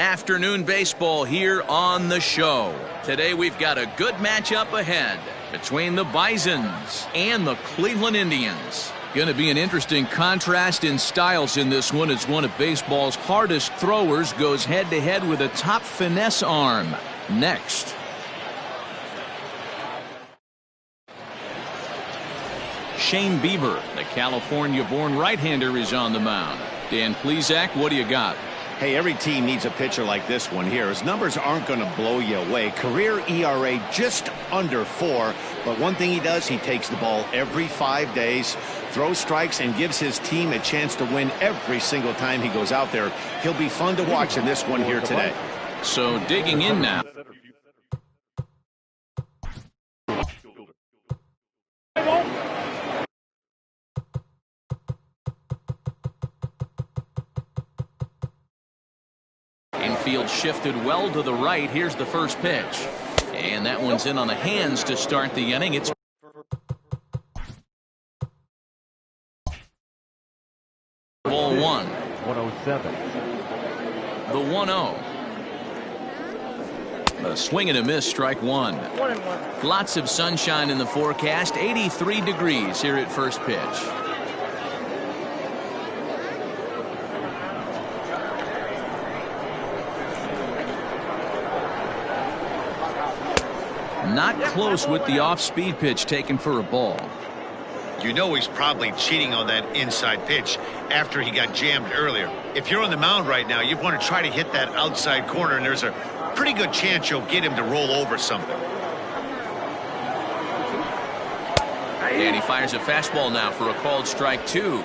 Afternoon baseball here on the show. Today we've got a good matchup ahead between the Bisons and the Cleveland Indians. Going to be an interesting contrast in styles in this one as one of baseball's hardest throwers goes head-to-head with a top finesse arm. Next. Shane Bieber, the California-born right-hander, is on the mound. Dan Plesac, what do you got? Hey, every team needs a pitcher like this one here. His numbers aren't going to blow you away. Career ERA just under 4. But one thing he does, he takes the ball every 5 days, throws strikes, and gives his team a chance to win every single time he goes out there. He'll be fun to watch in this one here today. So digging in now. Infield shifted well to the right. Here's the first pitch. And that one's in on the hands to start the inning. It's ball 1. 107. The 1-0. A swing and a miss, strike 1. 1-1. Lots of sunshine in the forecast. 83 degrees here at first pitch. Not close with the off-speed pitch taken for a ball. You know he's probably cheating on that inside pitch after he got jammed earlier. If you're on the mound right now, you want to try to hit that outside corner, and there's a pretty good chance you'll get him to roll over something. And he fires a fastball now for a called strike 2.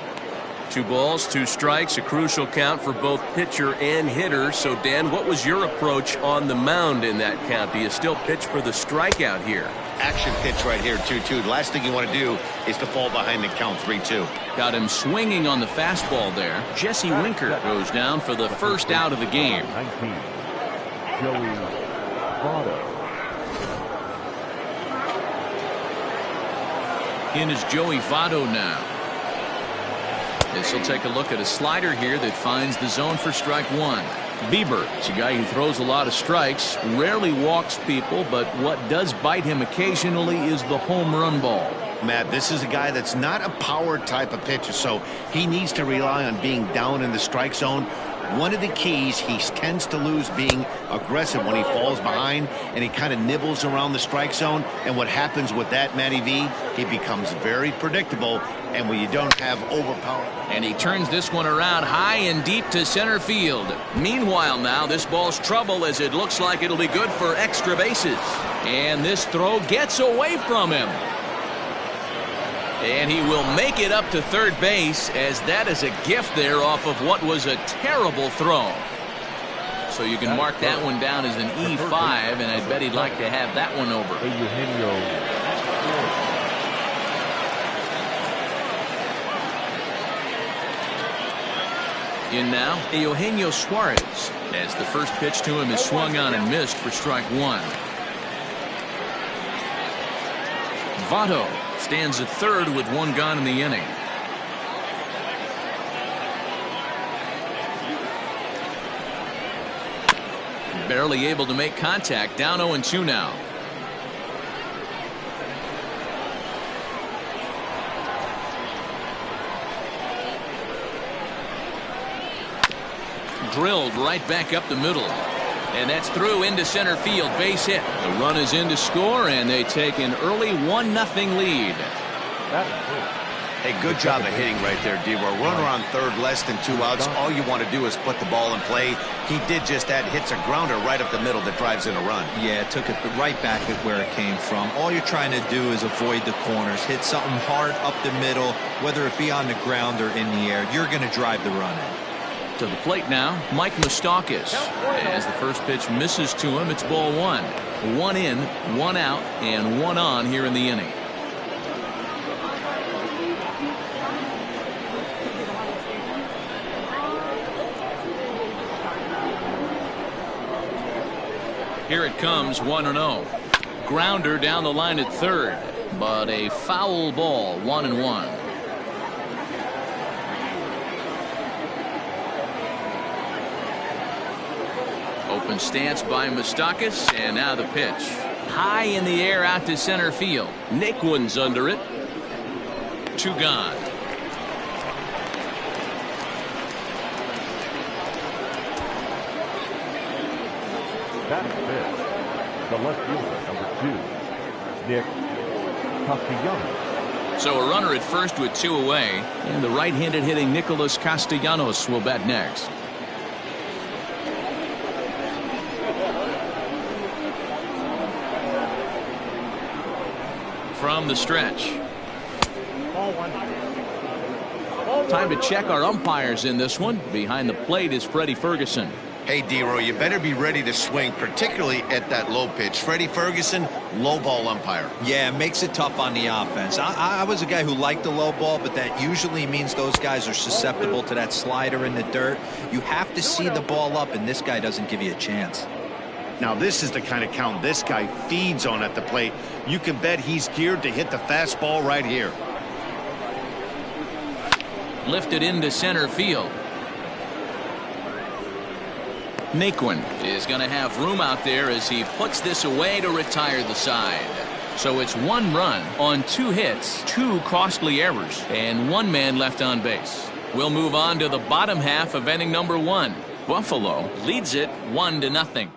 2 balls, 2 strikes, a crucial count for both pitcher and hitter. So, Dan, what was your approach on the mound in that count? Do you still pitch for the strikeout here? Action pitch right here, 2-2. The last thing you want to do is to fall behind the count 3-2. Got him swinging on the fastball there. Jesse Winker goes down for the first out of the game. 19. Joey Votto. In is Joey Votto now. This will take a look at a slider here that finds the zone for strike 1. Bieber is a guy who throws a lot of strikes, rarely walks people, but what does bite him occasionally is the home run ball. Matt, this is a guy that's not a power type of pitcher, so he needs to rely on being down in the strike zone. One of the keys, he tends to lose being aggressive when he falls behind and he kind of nibbles around the strike zone. And what happens with that, Matty V, he becomes very predictable, and when you don't have overpower. And he turns this one around high and deep to center field. Meanwhile now, this ball's trouble as it looks like it'll be good for extra bases. And this throw gets away from him. And he will make it up to third base, as that is a gift there off of what was a terrible throw. So you can mark that one down as an E5, and I bet he'd like to have that one over. In now, Eugenio Suarez, as the first pitch to him is swung on and missed for strike 1. Votto stands at third with 1 gone in the inning. Barely able to make contact. Down 0-2 now. Drilled right back up the middle. And that's through into center field. Base hit. The run is in to score, and they take an early 1-0 lead. Hey, good job of hitting right there, D-Roy. Runner on third, less than 2 outs. All you want to do is put the ball in play. He did just that. Hits a grounder right up the middle that drives in a run. Yeah, took it right back at where it came from. All you're trying to do is avoid the corners. Hit something hard up the middle, whether it be on the ground or in the air. You're going to drive the run in. To the plate now, Mike Moustakas. As the first pitch misses to him, it's ball 1. 1 in, 1 out, and 1 on here in the inning. Here it comes, 1-0. Grounder down the line at third, but a foul ball, 1-1. Excellent stance by Moustakas, and now the pitch. High in the air out to center field. Naquin's under it. 2 gone. That is it. The left fielder, number 2, Nick Castellanos. So a runner at first with 2 away, and the right-handed hitting Nicholas Castellanos will bat next. From the stretch. Time to check our umpires in this one. Behind the plate is Freddie Ferguson. Hey, D-Roy, you better be ready to swing, particularly at that low pitch. Freddie Ferguson, low ball umpire. Yeah, it makes it tough on the offense. I was a guy who liked the low ball, but that usually means those guys are susceptible to that slider in the dirt. You have to see the ball up, and this guy doesn't give you a chance. Now, this is the kind of count this guy feeds on at the plate. You can bet he's geared to hit the fastball right here. Lifted into center field. Naquin is going to have room out there as he puts this away to retire the side. So it's 1 run on 2 hits, 2 costly errors, and 1 man left on base. We'll move on to the bottom half of inning number 1. Buffalo leads it 1-0.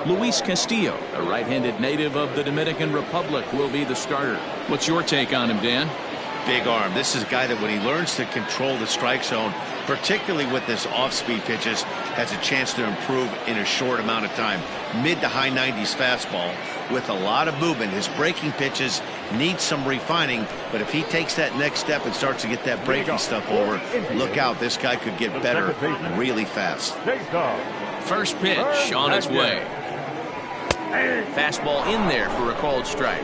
Luis Castillo, a right-handed native of the Dominican Republic, will be the starter. What's your take on him, Dan? Big arm. This is a guy that when he learns to control the strike zone, particularly with this off-speed pitches, has a chance to improve in a short amount of time. Mid to high 90s fastball with a lot of movement. His breaking pitches need some refining, but if he takes that next step and starts to get that breaking stuff over, look out. This guy could get better really fast. First pitch on its way. Fastball in there for a called strike.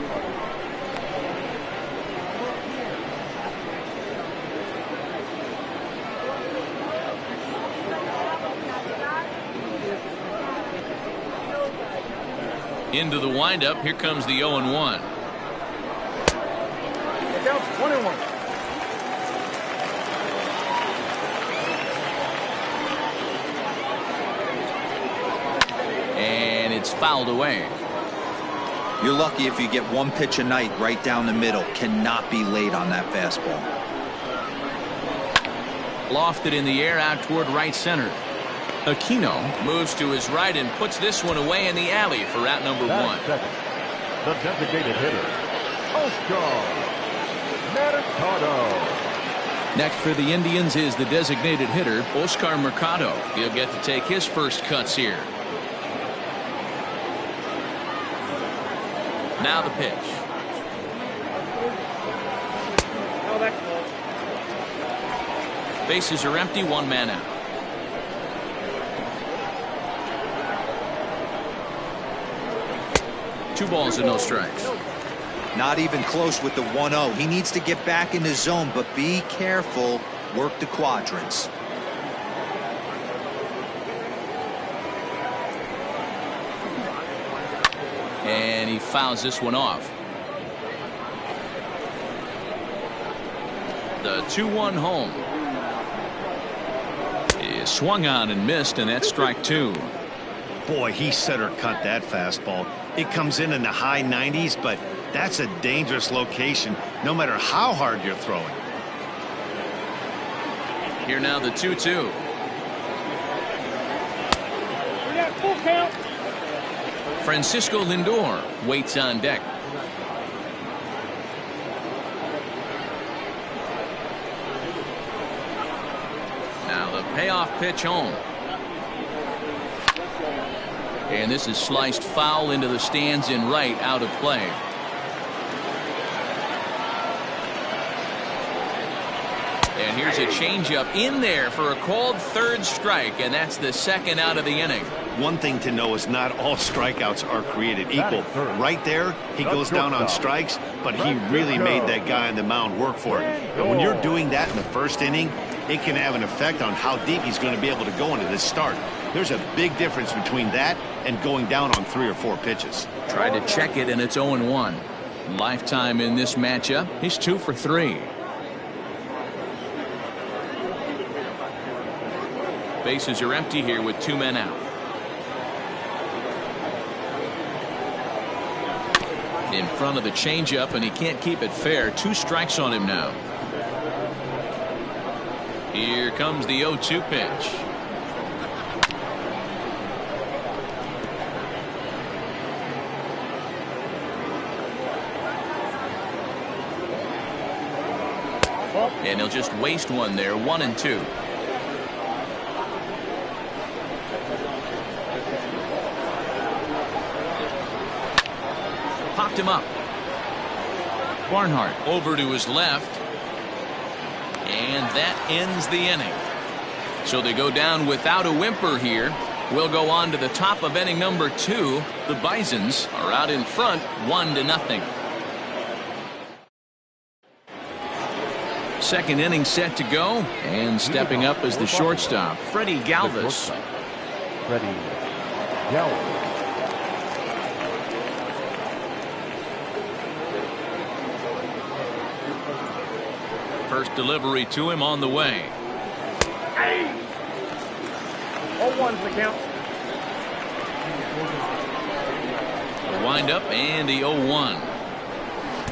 Into the windup. Here comes the 0-1. Count 21. And it's fouled away. You're lucky if you get 1 pitch a night right down the middle. Cannot be late on that fastball. Lofted in the air out toward right center. Aquino moves to his right and puts this one away in the alley for out number 1. Second, the designated hitter, Oscar Mercado. Next for the Indians is the designated hitter, Oscar Mercado. He'll get to take his first cuts here. Now the pitch. Bases are empty, 1 man out. Two balls and no strikes. Not even close with the 1-0. He needs to get back in the zone, but be careful. Work the quadrants. And he fouls this one off. The 2-1 home is swung on and missed, and that's strike 2. Boy, he center cut that fastball. It comes in the high 90s, but that's a dangerous location no matter how hard you're throwing. Here now the 2-2. We got full count. Francisco Lindor waits on deck. Now the payoff pitch home. And this is sliced foul into the stands in right, out of play. And here's a changeup in there for a called 3rd strike, and that's the 2nd out of the inning. One thing to know is not all strikeouts are created equal. Right there, he goes down on strikes, but he really made that guy on the mound work for it. And when you're doing that in the 1st inning, it can have an effect on how deep he's going to be able to go into this start. There's a big difference between that and going down on 3 or 4 pitches. Tried to check it, and it's 0-1. Lifetime in this matchup, he's 2 for 3. Bases are empty here with 2 men out. In front of the changeup, and he can't keep it fair. 2 strikes on him now. Here comes the 0-2 pitch. And he'll just waste one there. 1-2. Popped him up. Barnhart over to his left. And that ends the inning. So they go down without a whimper here. We'll go on to the top of inning number 2. The Bisons are out in front 1-0. Second inning set to go, and stepping up as the shortstop, Freddie Galvis. Freddie Galvis. First delivery to him on the way. 0-1's the count. The windup and the 0-1.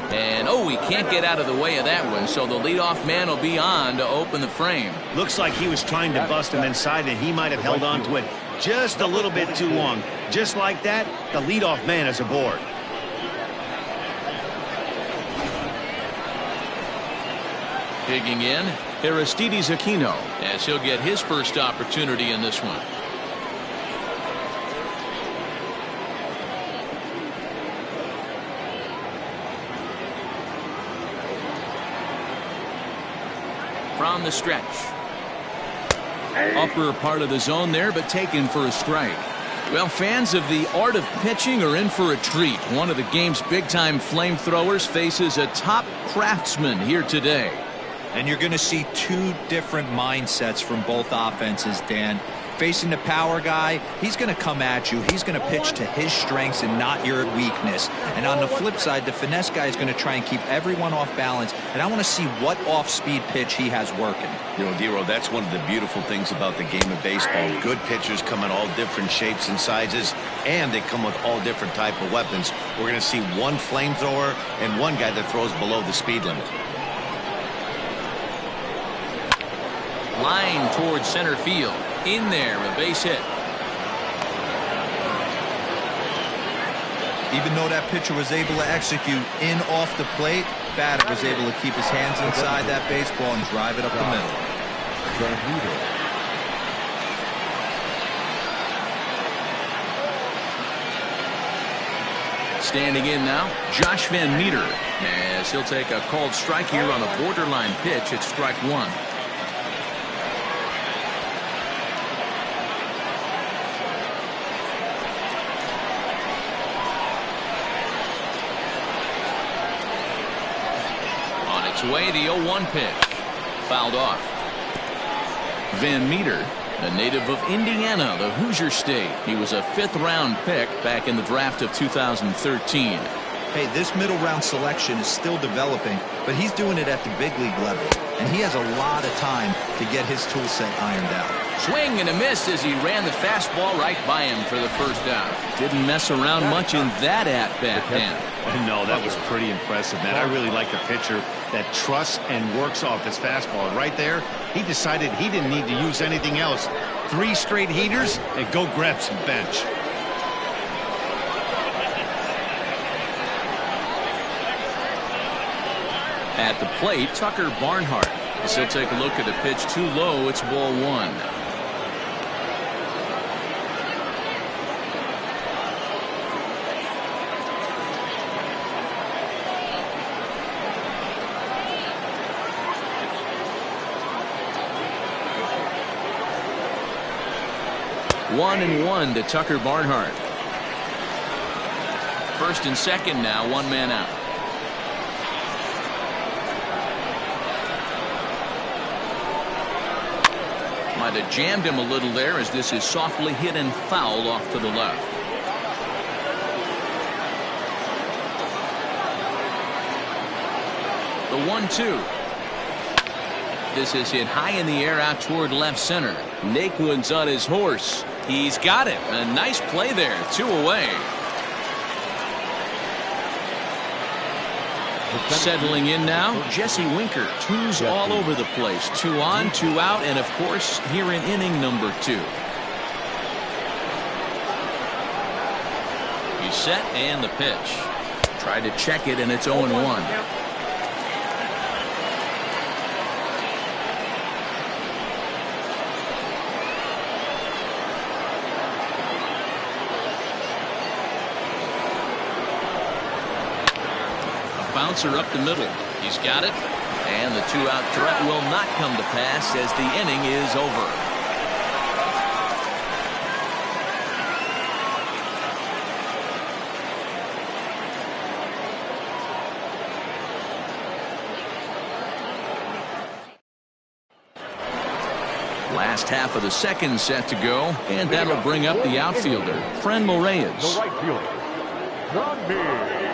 And he can't get out of the way of that one, so the leadoff man will be on to open the frame. Looks like he was trying to bust him inside, and he might have held on to it just a little bit too long. Just like that, the leadoff man is aboard. Digging in, Aristides Aquino, as he'll get his first opportunity in this one. From the stretch. Upper part of the zone there, but taken for a strike. Well, fans of the art of pitching are in for a treat. One of the game's big-time flamethrowers faces a top craftsman here today. And you're going to see 2 different mindsets from both offenses, Dan. Facing the power guy, he's going to come at you. He's going to pitch to his strengths and not your weakness. And on the flip side, the finesse guy is going to try and keep everyone off balance. And I want to see what off-speed pitch he has working. You know, Dero, that's one of the beautiful things about the game of baseball. Good pitchers come in all different shapes and sizes, and they come with all different type of weapons. We're going to see one flamethrower and one guy that throws below the speed limit. Line towards center field. In there, a base hit. Even though that pitcher was able to execute in off the plate, batter was able to keep his hands inside that baseball and drive it up the middle. Standing in now, Josh Van Meter, as he'll take a called strike here on a borderline pitch at strike 1. Way the 0-1 pitch. Fouled off. Van Meter, a native of Indiana, the Hoosier State. He was a 5th-round pick back in the draft of 2013. Hey, this middle round selection is still developing, but he's doing it at the big league level, and he has a lot of time to get his tool set ironed out. Swing and a miss as he ran the fastball right by him for the first out. Didn't mess around much in that at-bat, Dan. No, that was pretty impressive, man. I really like a pitcher that trusts and works off his fastball. Right there, he decided he didn't need to use anything else. 3 straight heaters and go grab some bench. At the plate, Tucker Barnhart. As he'll take a look at a pitch too low, it's ball 1. One and one to Tucker Barnhart. First and second now, 1 man out. Might have jammed him a little there as this is softly hit and fouled off to the left. The 1-2. This is hit high in the air out toward left center. Naquin's on his horse. He's got it. A nice play there. 2 away. Settling in now, Jesse Winker. 2's all over the place. 2 on, 2 out, and of course, here in inning number 2. He's set and the pitch. Tried to check it, and it's 0-1. Bouncer up the middle. He's got it. And the 2-out threat will not come to pass as the inning is over. Last half of the second set to go. And that'll bring up the outfielder, Fran Moraes. The right fielder, Johnny.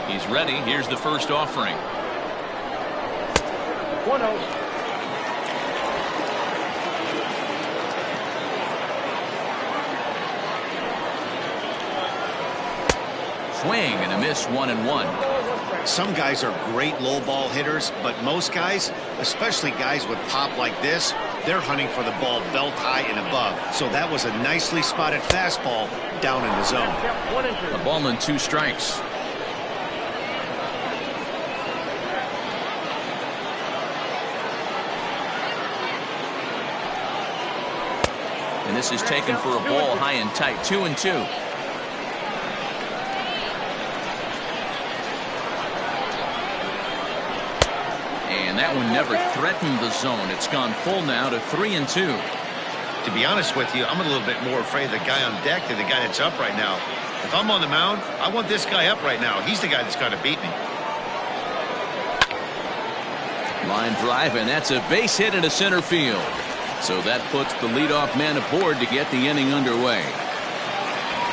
He's ready. Here's the first offering. 1-0. Swing and a miss, 1-1. Some guys are great low ball hitters, but most guys, especially guys with pop like this, they're hunting for the ball belt high and above. So that was a nicely spotted fastball down in the zone. A ball and 2 strikes. And this is taken for a ball high and tight. 2-2. And that one never threatened the zone. It's gone full now to 3-2. To be honest with you, I'm a little bit more afraid of the guy on deck than the guy that's up right now. If I'm on the mound, I want this guy up right now. He's the guy that's got to beat me. Line drive, and that's a base hit into center field. So that puts the leadoff man aboard to get the inning underway.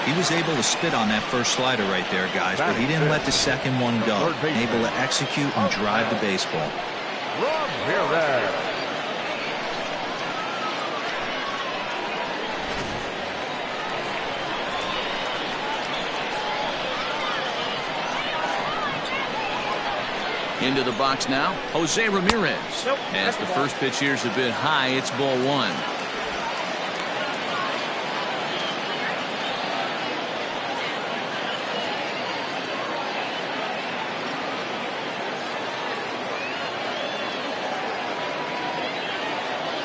He was able to spit on that first slider right there, guys, but he didn't let the second one go. Able to execute and drive the baseball. Into the box now, Jose Ramirez. As the first pitch here's a bit high, it's ball 1.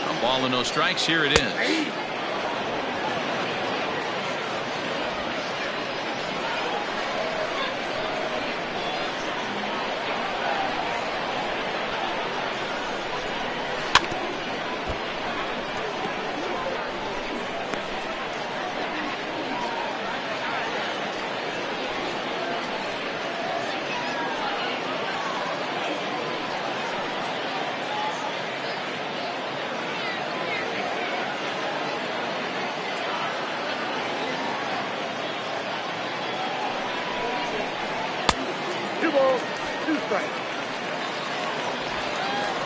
A ball and no strikes. Here it is.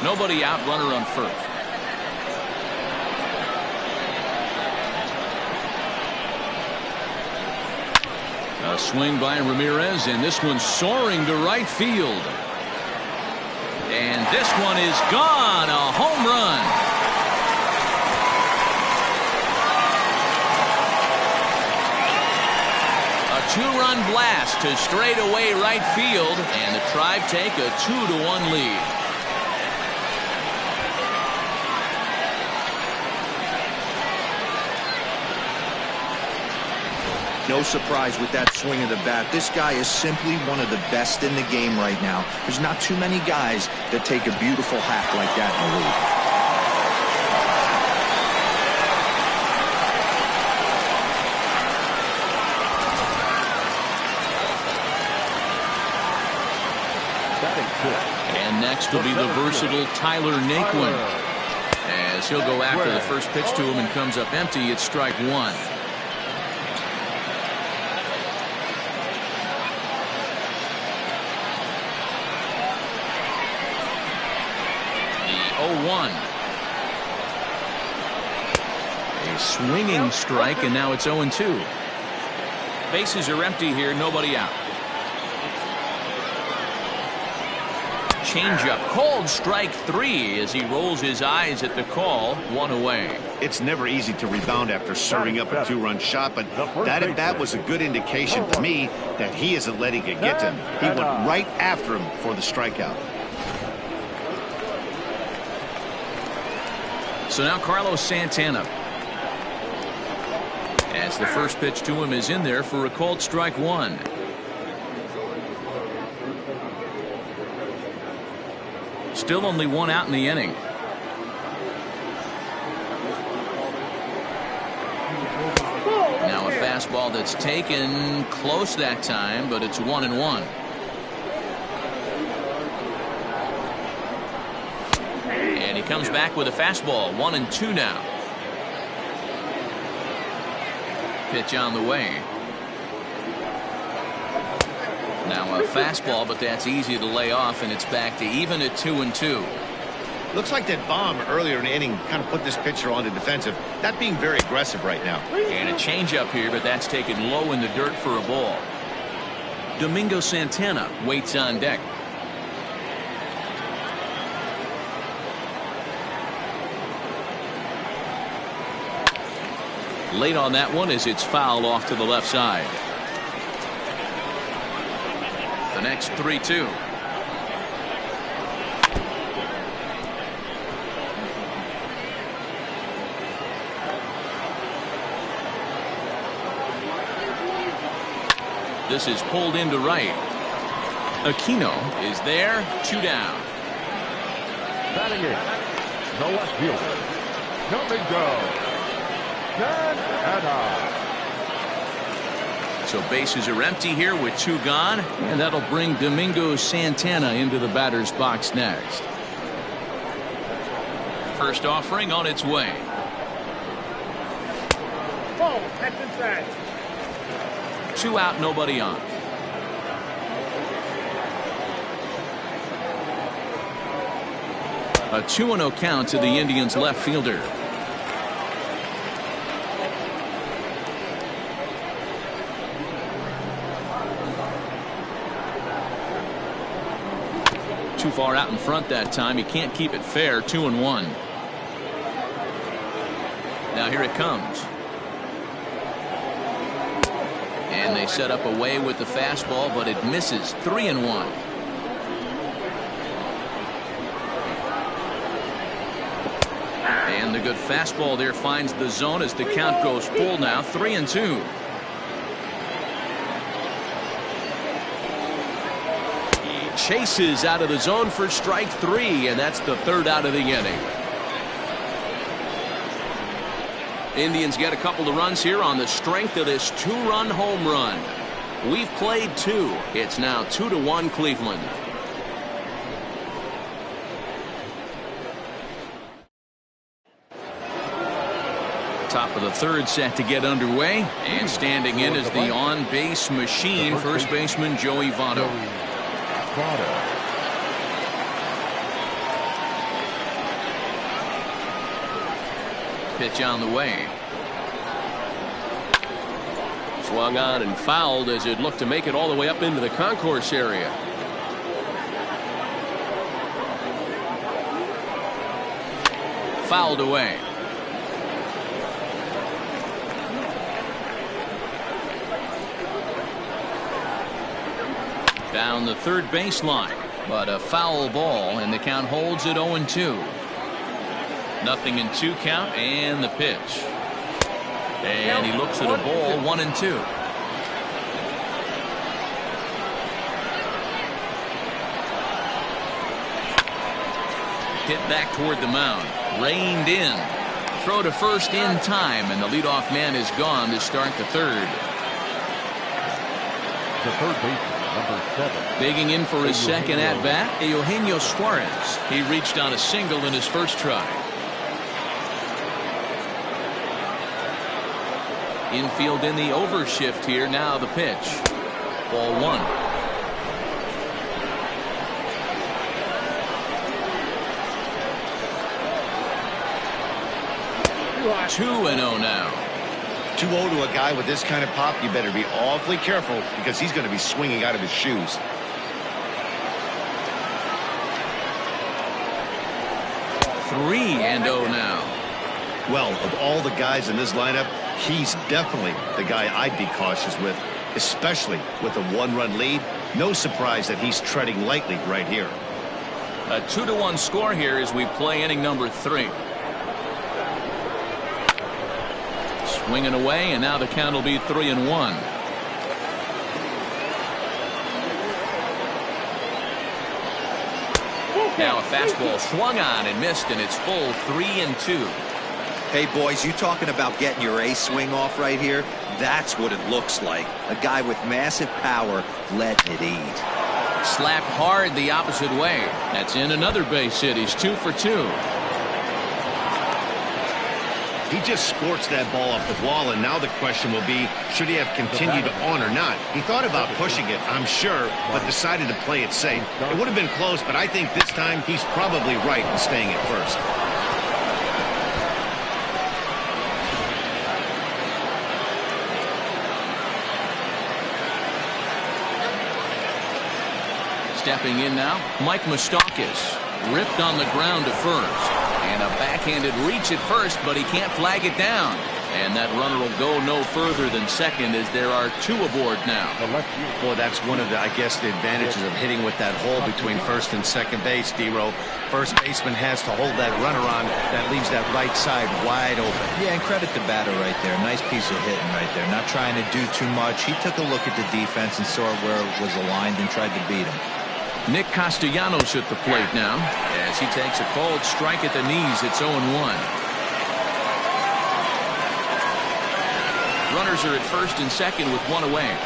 Nobody out, runner on first. A swing by Ramirez, and this one's soaring to right field. And this one is gone. A home run. A 2-run blast to straightaway right field, and the Tribe take a 2-1 lead. No surprise with that swing of the bat. This guy is simply one of the best in the game right now. There's not too many guys that take a beautiful hack like that in the league. And next will be the versatile Tyler Naquin. As he'll go after the first pitch to him and comes up empty, it's strike 1. 0-1. A swinging strike, and now it's 0-2. Bases are empty here, nobody out. Changeup, called strike 3 as he rolls his eyes at the call. 1 away. It's never easy to rebound after serving up a 2-run shot, but that at bat was a good indication to me that he isn't letting it get to him. He went right after him for the strikeout. So now Carlos Santana, as the first pitch to him is in there for a called strike 1. Still only 1 out in the inning. Now a fastball that's taken close that time, but it's 1-1. And he comes back with a fastball. 1-2 now. Pitch on the way. Now a fastball, but that's easy to lay off, and it's back to even at 2-2. Looks like that bomb earlier in the inning kind of put this pitcher on the defensive, not being very aggressive right now. And a changeup here, but that's taken low in the dirt for a ball. Domingo Santana waits on deck. Late on that one as it's fouled off to the left side. The next 3-2. This is pulled into right. Aquino is there, 2 down. Batting in, the left fielder, Domingo Santana. So bases are empty here with 2 gone, and that'll bring Domingo Santana into the batter's box next. First offering on its way. Ball, that's inside. 2 out, nobody on. A 2-0 count to the Indians' left fielder. Too far out in front that time. He can't keep it fair. 2-1. Now here it comes. And they set up away with the fastball, but it misses. 3-1. And the good fastball there finds the zone as the count goes full now. 3-2. Chases out of the zone for strike 3, and that's the 3rd out of the inning. Indians get a couple of runs here on the strength of this 2-run home run. We've played 2. It's now 2-1 Cleveland. Top of the 3rd set to get underway, and standing in is the on-base machine, first baseman Joey Votto. Pitch on the way. Swung on and fouled as it looked to make it all the way up into the concourse area. Fouled away. Down the 3rd baseline, but a foul ball, and the count holds at 0-2. Nothing in 2 count, and the pitch. And he looks at a ball. 1-2. Hit back toward the mound. Reined in. Throw to first in time, and the leadoff man is gone to start the 3rd. The 3rd baseman, number 7. Digging in for his second at-bat, Eugenio Suarez. He reached on a single in his first try. Infield in the overshift here. Now the pitch. Ball 1. 2-0 now. 2-0 to a guy with this kind of pop, you better be awfully careful because he's going to be swinging out of his shoes. Three and 0 now. Well, of all the guys in this lineup, he's definitely the guy I'd be cautious with, especially with a one-run lead. No surprise that he's treading lightly right here. A 2-1 score here as we play inning number 3. Swinging away, and now the count will be 3-1. Now a fastball swung on and missed, and it's full 3-2. Hey, boys, you talking about getting your ace swing off right here? That's what it looks like. A guy with massive power letting it eat. Slapped hard the opposite way. That's in another base hit. He's 2 for 2. He just scorched that ball off the wall, and now the question will be, should he have continued on or not? He thought about pushing it, I'm sure, but decided to play it safe. It would have been close, but I think this time he's probably right in staying at first. Stepping in now, Mike Moustakas. Ripped on the ground to first. And a backhanded reach at first, but he can't flag it down. And that runner will go no further than second as there are 2 aboard now. Boy, that's one of the, I guess, the advantages of hitting with that hole between first and second base, D-Row. First baseman has to hold that runner on. That leaves that right side wide open. Yeah, and credit the batter right there. Nice piece of hitting right there. Not trying to do too much. He took a look at the defense and saw where it was aligned and tried to beat him. Nick Castellanos at the plate now as he takes a cold strike at the knees. It's 0-1. Runners are at first and second with 1 away.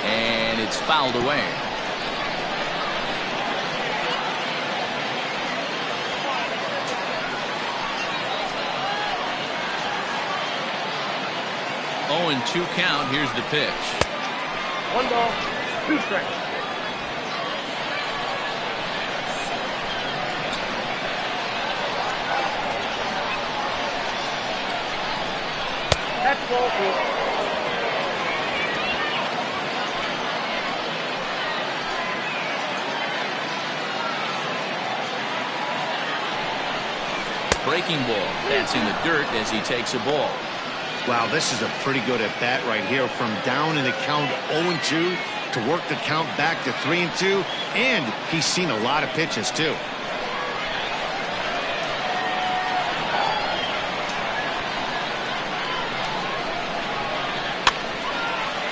And it's fouled away. Oh, and 2 count. Here's the pitch. 1 ball, 2 strikes. That's ball 2. Breaking ball. That's in the dirt as he takes a ball. Wow, this is a pretty good at bat right here. From down in the count 0-2 to work the count back to 3-2. And he's seen a lot of pitches, too.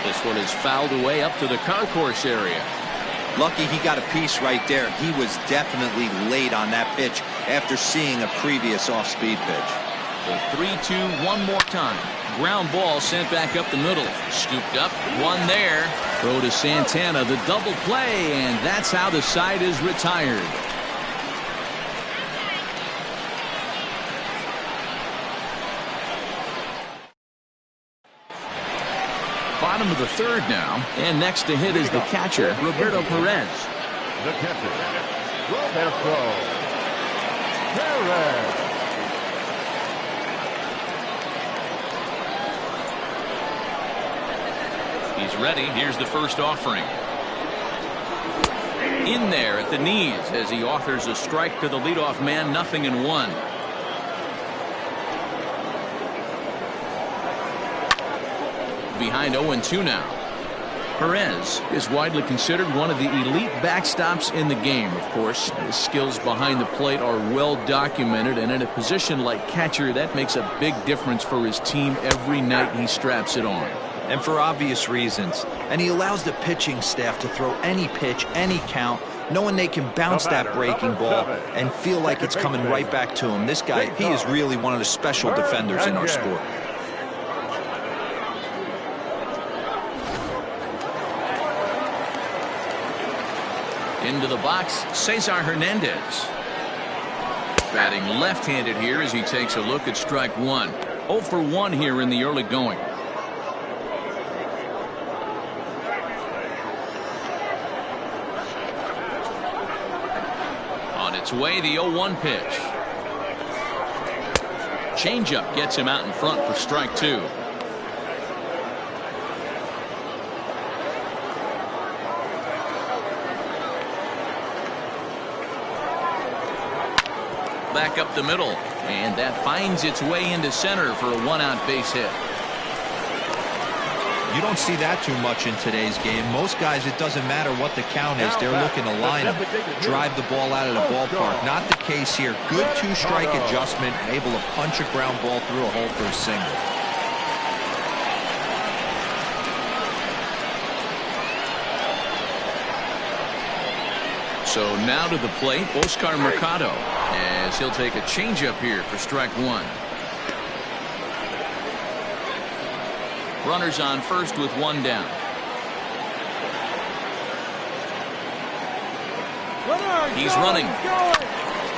This one is fouled away up to the concourse area. Lucky he got a piece right there. He was definitely late on that pitch after seeing a previous off-speed pitch. The 3-2 one more time. Ground ball sent back up the middle. Scooped up, one there. Throw to Santana, the double play, and that's how the side is retired. Bottom of the 3rd now, and next to hit is the catcher, Roberto Perez. The catcher, Roberto Perez. He's ready. Here's the first offering. In there at the knees as he offers a strike to the leadoff man. 0-1. Behind 0-2 now. Perez is widely considered one of the elite backstops in the game. Of course, his skills behind the plate are well documented, and in a position like catcher, that makes a big difference for his team every night he straps it on. And for obvious reasons. And he allows the pitching staff to throw any pitch, any count, knowing they can bounce that breaking ball and feel like it's coming right back to him. This guy, he is really one of the special defenders in our sport. Into the box, Cesar Hernandez. Batting left-handed here as he takes a look at strike 1. 0 for 1 here in the early going. Bats away the 0-1 pitch. Changeup gets him out in front for strike 2. Back up the middle, and that finds its way into center for a 1-out base hit. You don't see that too much in today's game. Most guys, it doesn't matter what the count is. They're looking to line them, drive the ball out of the ballpark. Not the case here. Good two-strike adjustment, able to punch a ground ball through a hole for a single. So now to the plate, Oscar Mercado, as he'll take a changeup here for strike 1. Runners on first with 1 down. He's running.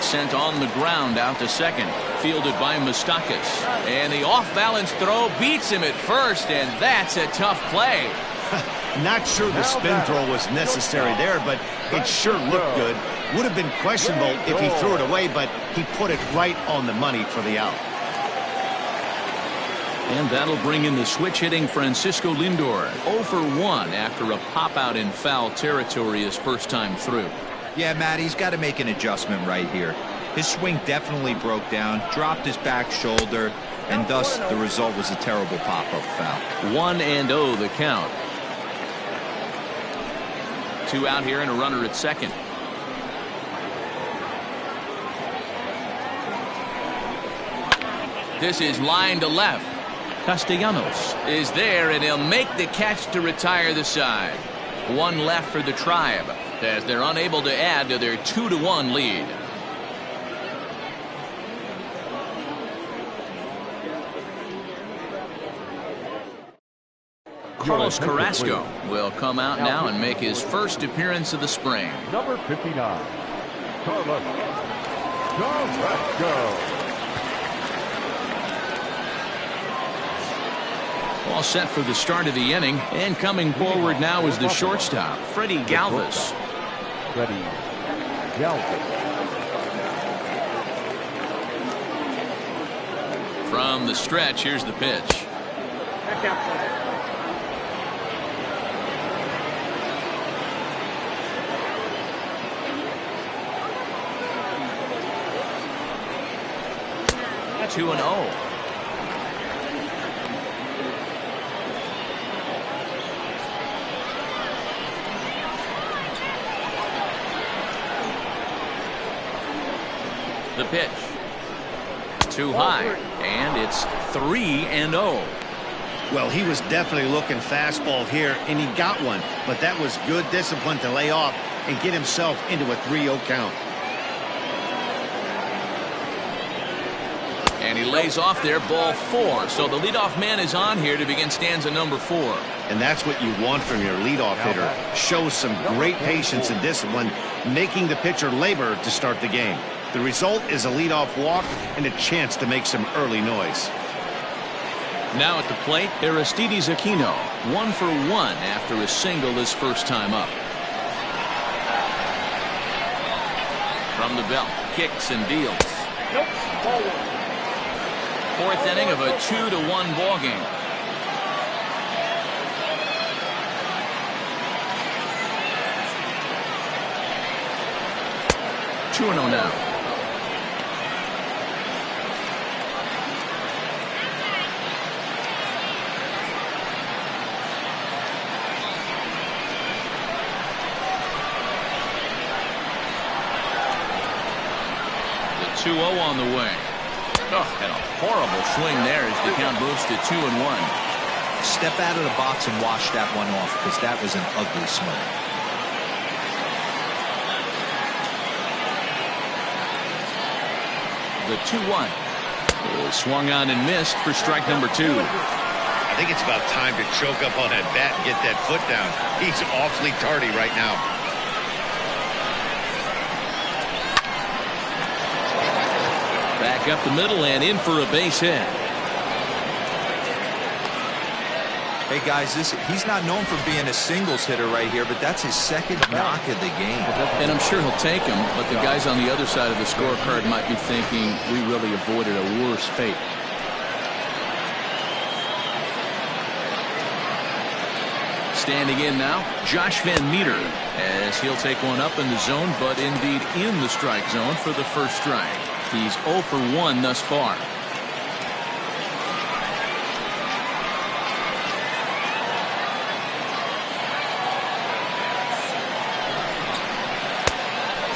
Sent on the ground out to second. Fielded by Moustakas. And the off-balance throw beats him at first, and that's a tough play. Not sure the spin throw was necessary there, but it sure looked good. Would have been questionable if he threw it away, but he put it right on the money for the out. And that'll bring in the switch-hitting Francisco Lindor. 0 for 1 after a pop-out in foul territory his first time through. Yeah, Matt, he's got to make an adjustment right here. His swing definitely broke down, dropped his back shoulder, and thus the result was a terrible pop-up foul. 1-0 the count. 2 out here and a runner at second. This is line to left. Castellanos is there, and he'll make the catch to retire the side. 1 left for the Tribe as they're unable to add to their 2-1 lead. Carlos Carrasco will come out now and make his first appearance of the spring. Number 59, Carlos Carrasco. All set for the start of the inning, and coming forward now is the shortstop, Freddie Galvis. Freddie Galvis. From the stretch, here's the pitch. That's 2-0. The pitch. Too high, and it's 3-0. Well, he was definitely looking fastball here, and he got one. But that was good discipline to lay off and get himself into a 3-0 count. And he lays off there, ball 4. So the leadoff man is on here to begin stanza number 4. And that's what you want from your leadoff hitter. Shows some great patience and discipline, making the pitcher labor to start the game. The result is a leadoff walk and a chance to make some early noise. Now at the plate, Aristides Aquino, 1 for 1 after a single his first time up. From the belt, kicks and deals. Fourth inning of a 2-1 ball game. Two-0 now. The 2-0 on the way. Oh, and a horrible swing there as the count moves to 2-1. Step out of the box and wash that one off, because that was an ugly swing. The 2-1 is swung on and missed for strike number 2. I think it's about time to choke up on that bat and get that foot down. He's awfully tardy right now. Back up the middle and in for a base hit. Hey, guys, he's not known for being a singles hitter right here, but that's his second knock of the game. And I'm sure he'll take him, but the guys on the other side of the scorecard might be thinking we really avoided a worse fate. Standing in now, Josh Van Meter, as he'll take one up in the zone, but indeed in the strike zone for the first strike. He's 0 for 1 thus far.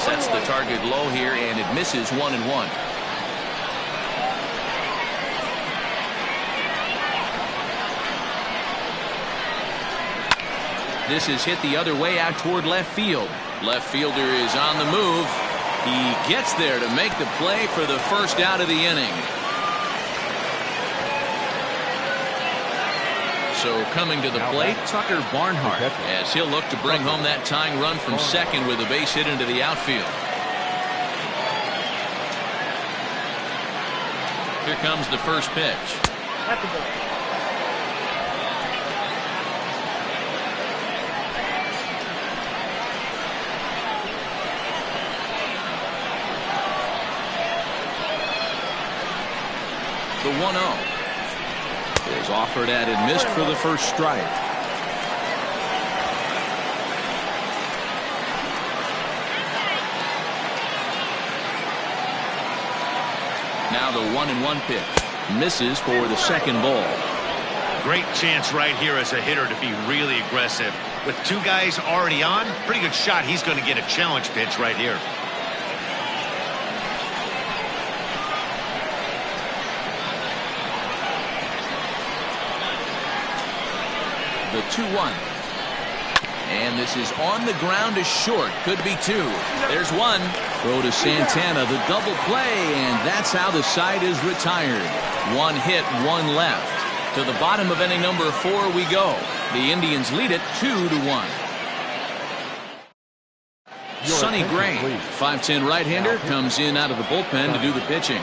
Sets the target low here, and it misses 1-1. This is hit the other way out toward left field. Left fielder is on the move. He gets there to make the play for the first out of the inning. So coming to the plate, Tucker Barnhart, as he'll look to bring home that tying run from second with a base hit into the outfield. Here comes the first pitch. The 1-0 is offered at and missed for the first strike. Now the 1-1 pitch misses for the second ball. Great chance right here as a hitter to be really aggressive. With two guys already on, pretty good shot. He's going to get a challenge pitch right here. The 2-1. And this is on the ground is short. Could be two. There's one. Throw to Santana. The double play. And that's how the side is retired. One hit, one left. To the bottom of inning number 4 we go. The Indians lead it 2-1. Sonny Gray, 5'10" right-hander, comes in out of the bullpen to do the pitching.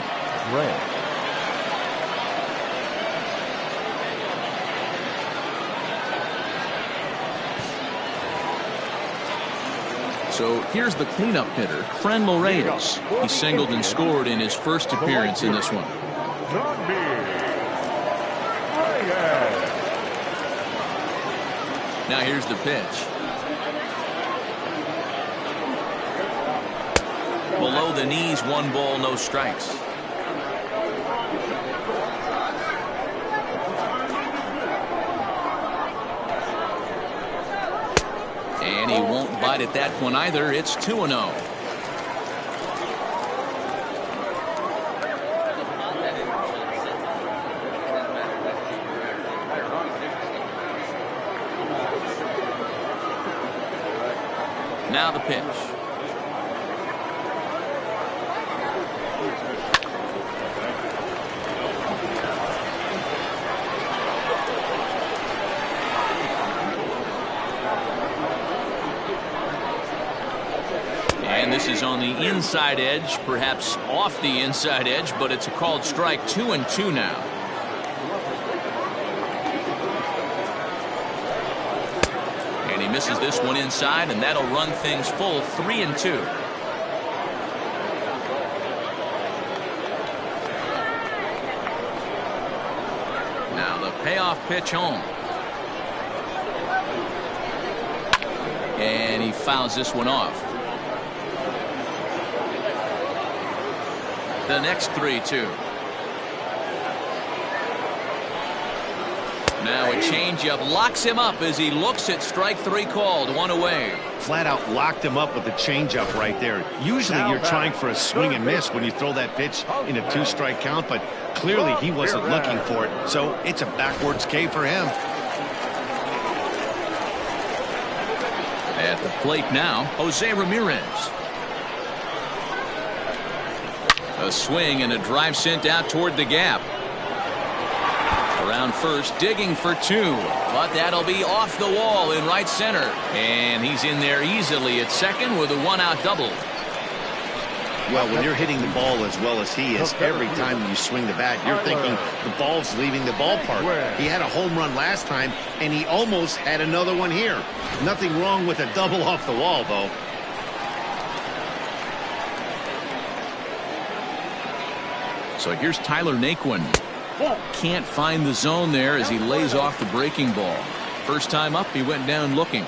So here's the cleanup hitter, Franmil Reyes. He singled and scored in his first appearance in this one. Now here's the pitch. Below the knees, 1 ball, no strikes. And he won't bite at that one either. It's 2-0. Now the pitch. And this is on the inside edge, perhaps off the inside edge, but it's a called strike. 2-2 now. And he misses this one inside, and that'll run things full. 3-2. Now the payoff pitch home. And he fouls this one off. The next 3-2. Now a changeup locks him up as he looks at strike 3 called. 1 away. Flat out locked him up with the changeup right there. Usually you're trying for a swing and miss when you throw that pitch in a 2-strike count, but clearly he wasn't looking for it. So it's a backwards K for him. At the plate now, Jose Ramirez. A swing and a drive sent out toward the gap. Around first, digging for 2, but that'll be off the wall in right center. And he's in there easily at second with a 1-out double. Well, when you're hitting the ball as well as he is, every time you swing the bat, you're thinking the ball's leaving the ballpark. He had a home run last time, and he almost had another one here. Nothing wrong with a double off the wall, though. So here's Tyler Naquin. Can't find the zone there as he lays off the breaking ball. First time up, he went down looking.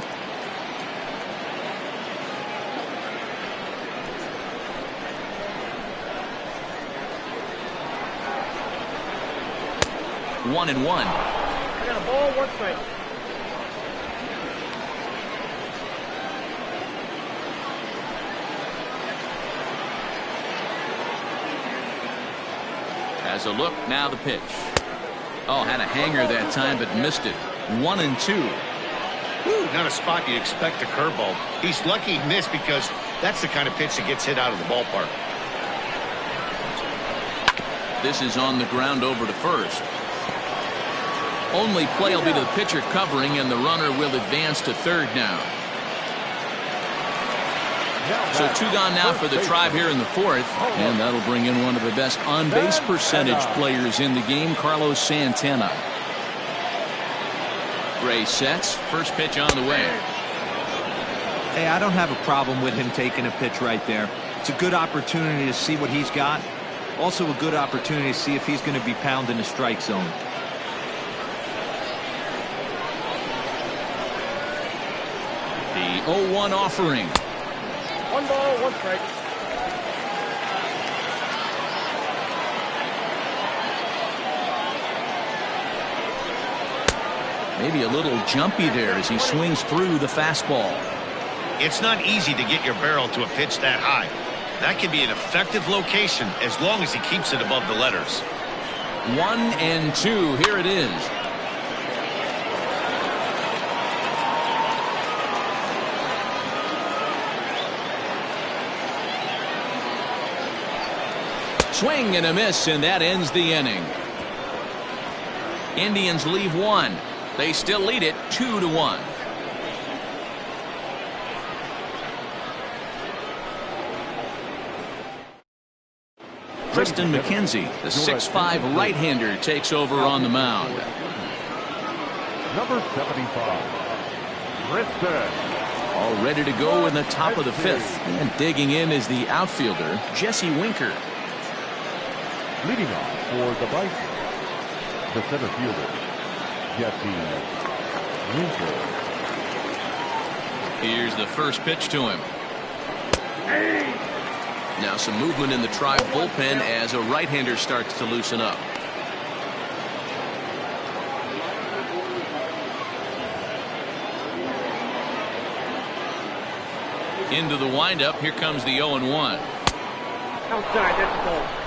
One and one. I got a ball, 1 strike. Has a look, now the pitch. Oh, had a hanger that time, but missed it. 1 and 2. Not a spot you'd expect a curveball. He's lucky he missed because that's the kind of pitch that gets hit out of the ballpark. This is on the ground over to first. Only play will be to the pitcher covering, and the runner will advance to third now. So 2 gone now for the Tribe here in the 4th, and that'll bring in one of the best on-base percentage players in the game, Carlos Santana. Gray sets, first pitch on the way. Hey, I don't have a problem with him taking a pitch right there. It's a good opportunity to see what he's got. Also a good opportunity to see if he's going to be pounding the strike zone. The 0-1 offering. 1 ball, 1 strike. Maybe a little jumpy there as he swings through the fastball. It's not easy to get your barrel to a pitch that high. That can be an effective location as long as he keeps it above the letters. 1 and 2, here it is. Swing and a miss, and that ends the inning. Indians leave 1. They still lead it 2-1. Tristan McKenzie, the 6'5" right-hander, takes over on the mound. Number 75, Tristan. All ready to go in the top of the 5th. And digging in is the outfielder, Jesse Winker. Leading off for the Bison, the center fielder, Jesse Winker. Here's the first pitch to him. Now some movement in the Tribe bullpen as a right-hander starts to loosen up. Into the windup, here comes the 0-1. Outside, that's a ball.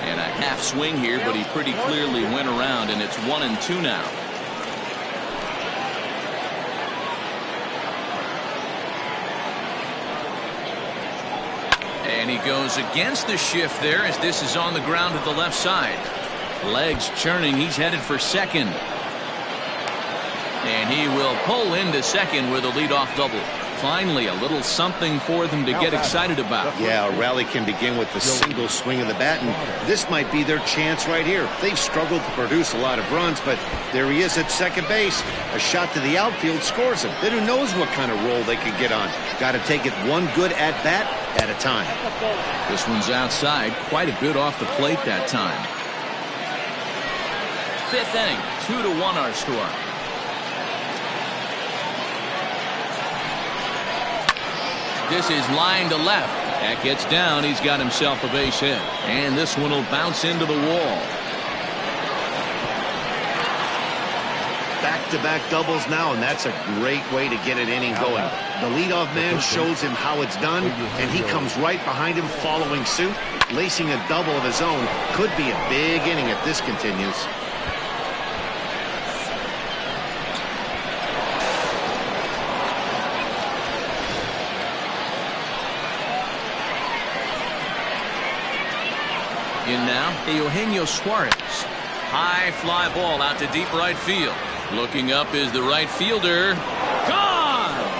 And a half swing here, but he pretty clearly went around, and it's 1 and 2 now. And he goes against the shift there as this is on the ground at the left side. Legs churning, he's headed for second. And he will pull into second with a leadoff double. Finally, a little something for them to get excited about. Yeah, a rally can begin with the single swing of the bat, and this might be their chance right here. They've struggled to produce a lot of runs, but there he is at second base. A shot to the outfield scores him. Then who knows what kind of roll they could get on. Got to take it one good at-bat at a time. This one's outside, quite a bit off the plate that time. 5th inning, 2-1 our score. This is line to left. That gets down. He's got himself a base hit. And this one will bounce into the wall. Back-to-back doubles now, and that's a great way to get an inning going. The leadoff man shows him how it's done, and he comes right behind him following suit. Lacing a double of his own could be a big inning if this continues. In now, Eugenio Suarez. High fly ball out to deep right field. Looking up is the right fielder. Gone!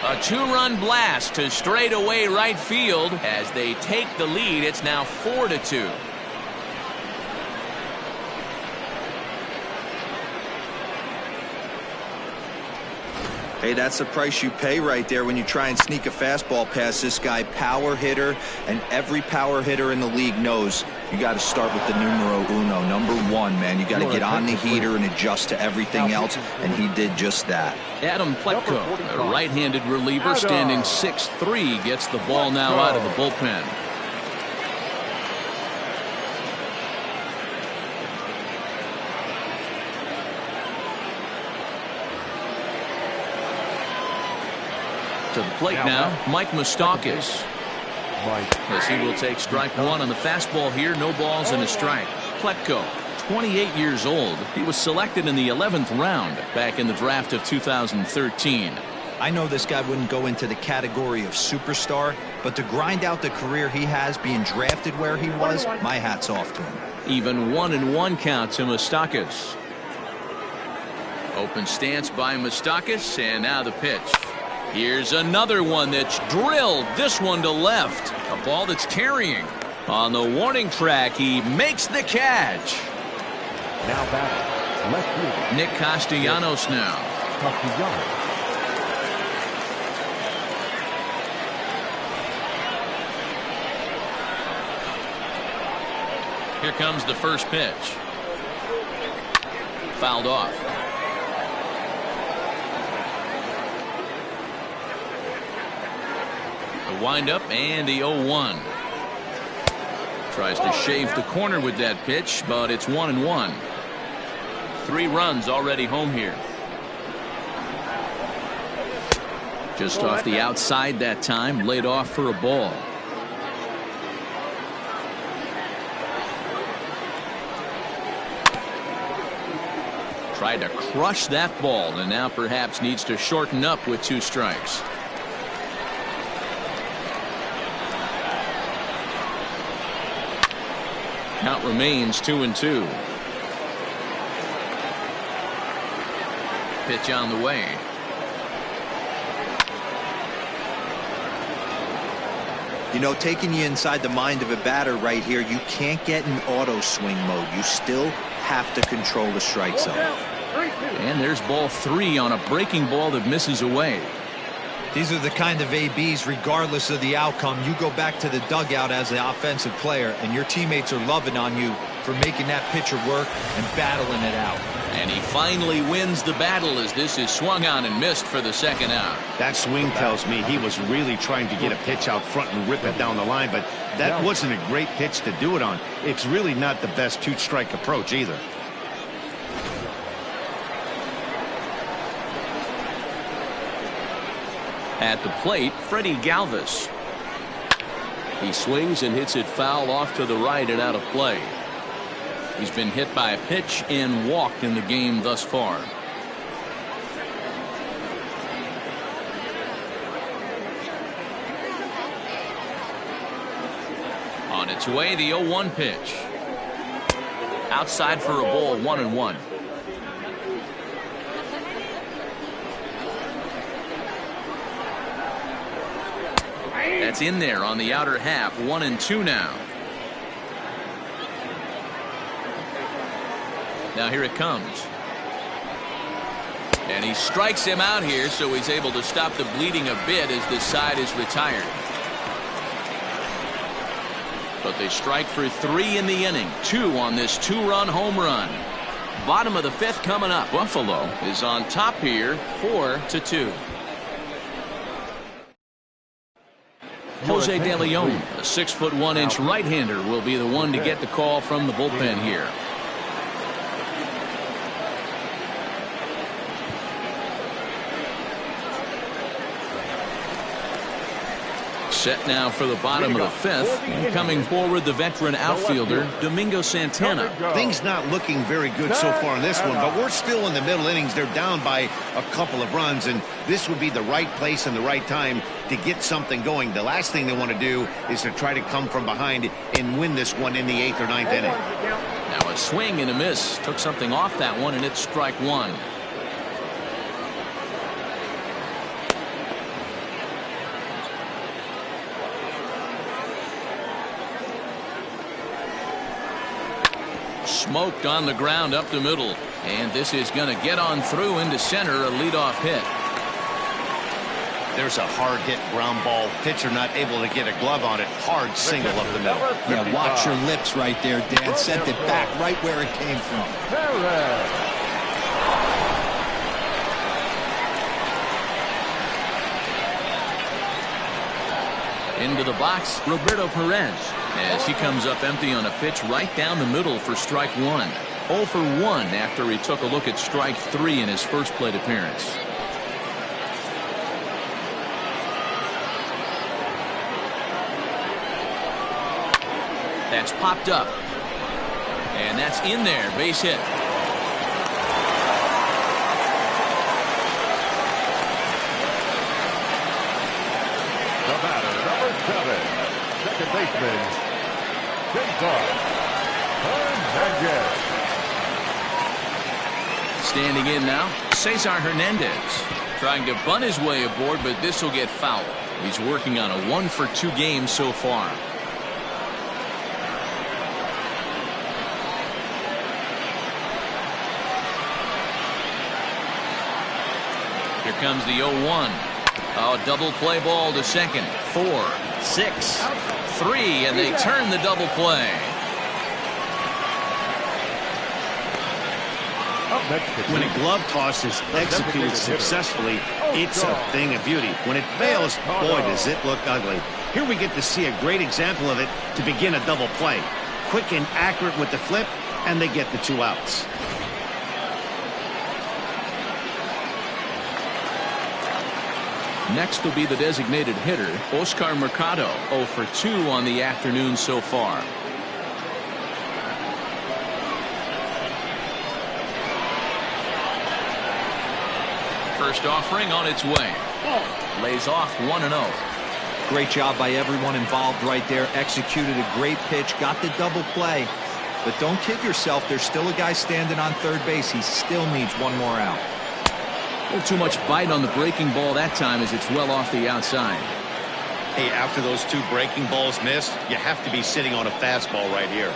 A two-run blast to straightaway right field as they take the lead. It's now 4-2. Hey, that's the price you pay right there when you try and sneak a fastball past this guy. Power hitter, and every power hitter in the league knows you got to start with the numero uno, number one, man. You got to get on the heater and adjust to everything else, and he did just that. Adam Pletko, a right-handed reliever standing 6'3", gets the ball now out of the bullpen. To the plate now, Mike Moustakas. As he will take strike one on the fastball here. No balls and a strike. Pletko, 28 years old. He was selected in the 11th round back in the draft of 2013. I know this guy wouldn't go into the category of superstar, but to grind out the career he has being drafted where he was, my hat's off to him. Even 1-1 count to Moustakas. Open stance by Moustakas, and now the pitch. Here's another one that's drilled. This one to left. A ball that's carrying. On the warning track, he makes the catch. Now batting, left fielder Nick Castellanos now. Castellanos. Here comes the first pitch. Fouled off. The windup and the 0-1. Tries to shave the corner with that pitch, but it's 1-1. 3 runs already home here. Just off the outside that time, laid off for a ball. Tried to crush that ball, and now perhaps needs to shorten up with 2 strikes. Count remains 2-2. Pitch on the way. You know, taking you inside the mind of a batter right here, you can't get in auto swing mode. You still have to control the strike zone. And there's ball 3 on a breaking ball that misses away. These are the kind of ABs, regardless of the outcome, you go back to the dugout as the offensive player, and your teammates are loving on you for making that pitcher work and battling it out. And he finally wins the battle as this is swung on and missed for the second out. That swing tells me he was really trying to get a pitch out front and rip it down the line, but that wasn't a great pitch to do it on. It's really not the best 2-strike approach either. At the plate, Freddie Galvis. He swings and hits it foul off to the right and out of play. He's been hit by a pitch and walked in the game thus far. On its way, the 0-1 pitch. Outside for a ball, 1-1. That's in there on the outer half. 1-2 now. Now here it comes. And he strikes him out here, so he's able to stop the bleeding a bit as this side is retired. But they strike for 3 in the inning. 2 on this 2-run home run. Bottom of the 5th coming up. Buffalo is on top here, 4-2. Jose De Leon, a 6'1" right-hander, will be the one to get the call from the bullpen here. Set now for the bottom of the fifth. And coming forward, the veteran outfielder, Domingo Santana. Things not looking very good so far in this one, but we're still in the middle innings. They're down by a couple of runs, and this would be the right place and the right time to get something going. The last thing they want to do is to try to come from behind and win this one in the 8th or 9th inning. Now a swing and a miss. Took something off that one, and it's strike one. Smoked on the ground up the middle, and this is going to get on through into center, a leadoff hit. There's a hard hit ground ball. Pitcher not able to get a glove on it. Hard single up the middle. Yeah, watch your lips right there, Dan. Sent it back right where it came from. Into the box, Roberto Perez, as he comes up empty on a pitch right down the middle for strike one. 0 for 1 after he took a look at strike 3 in his first plate appearance. That's popped up. And that's in there, base hit. The batter, number 7, second baseman, Cesar Hernandez. Standing in now, Cesar Hernandez. Trying to bunt his way aboard, but this will get foul. He's working on a 1 for 2 game so far. Here comes the 0-1. Oh, double play ball to second. 4, 6, 3, and they turn the double play. When a glove toss is executed successfully, it's a thing of beauty. When it fails, boy, does it look ugly. Here we get to see a great example of it to begin a double play. Quick and accurate with the flip, and they get the 2 outs. Next will be the designated hitter, Oscar Mercado, 0 for 2 on the afternoon so far. First offering on its way. Lays off 1-0. Great job by everyone involved right there. Executed a great pitch, got the double play. But don't kid yourself, there's still a guy standing on third base. He still needs one more out. A little too much bite on the breaking ball that time as it's well off the outside. Hey, after those 2 breaking balls missed, you have to be sitting on a fastball right here.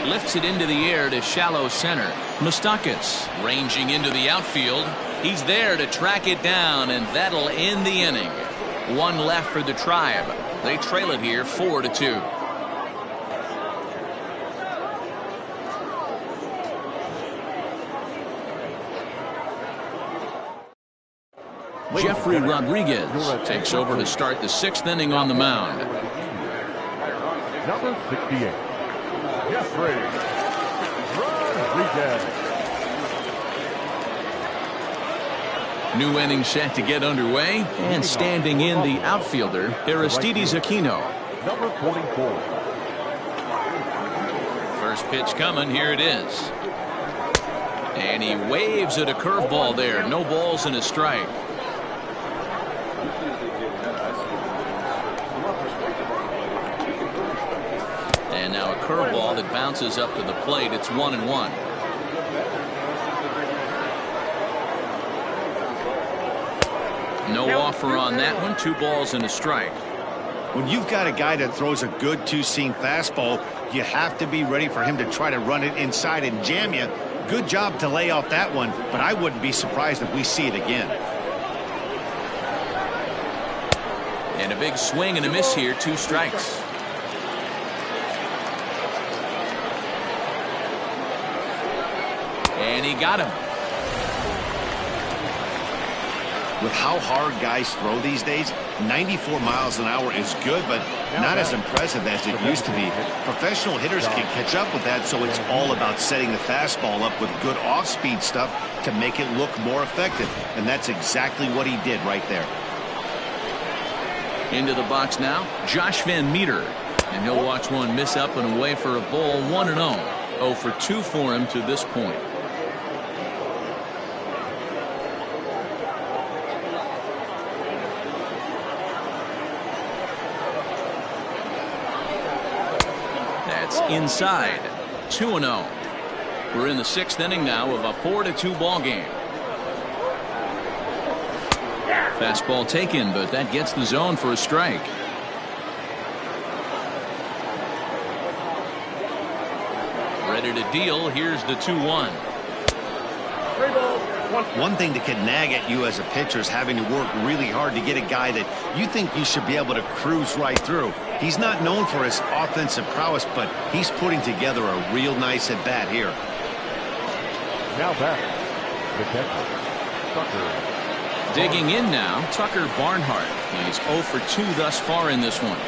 Lifts it into the air to shallow center. Moustakas ranging into the outfield. He's there to track it down, and that'll end the inning. 1 left for the Tribe. They trail it here 4-2. Jeffrey Rodriguez takes over to start the 6th inning on the mound. Number 68, Jeffrey Rodriguez. New inning set to get underway, and standing in the outfielder, Aristides Aquino. Number 44. First pitch coming, here it is. And he waves at a curveball there. No balls and a strike. And now a curveball that bounces up to the plate. It's 1-1. No offer on that one. 2 balls and a strike. When you've got a guy that throws a good two-seam fastball, you have to be ready for him to try to run it inside and jam you. Good job to lay off that one, but I wouldn't be surprised if we see it again. And a big swing and a miss here. 2 strikes. And he got him. With how hard guys throw these days, 94 miles an hour is good, but not as impressive as it used to be. Professional hitters can catch up with that, so it's all about setting the fastball up with good off-speed stuff to make it look more effective, and that's exactly what he did right there. Into the box now, Josh Van Meter, and he'll watch one miss up and away for a ball. 1-0. 0 for 2 for him to this point. That's inside. 2-0. We're in the 6th inning now of a 4-2 ball game. Fastball taken, but that gets the zone for a strike. Ready to deal. Here's the 2-1. 3 balls, 1. One thing that can nag at you as a pitcher is having to work really hard to get a guy that you think you should be able to cruise right through. He's not known for his offensive prowess, but he's putting together a real nice at-bat here. Now back, the catcher, Tucker. Digging in now, Tucker Barnhart. He's 0 for 2 thus far in this one.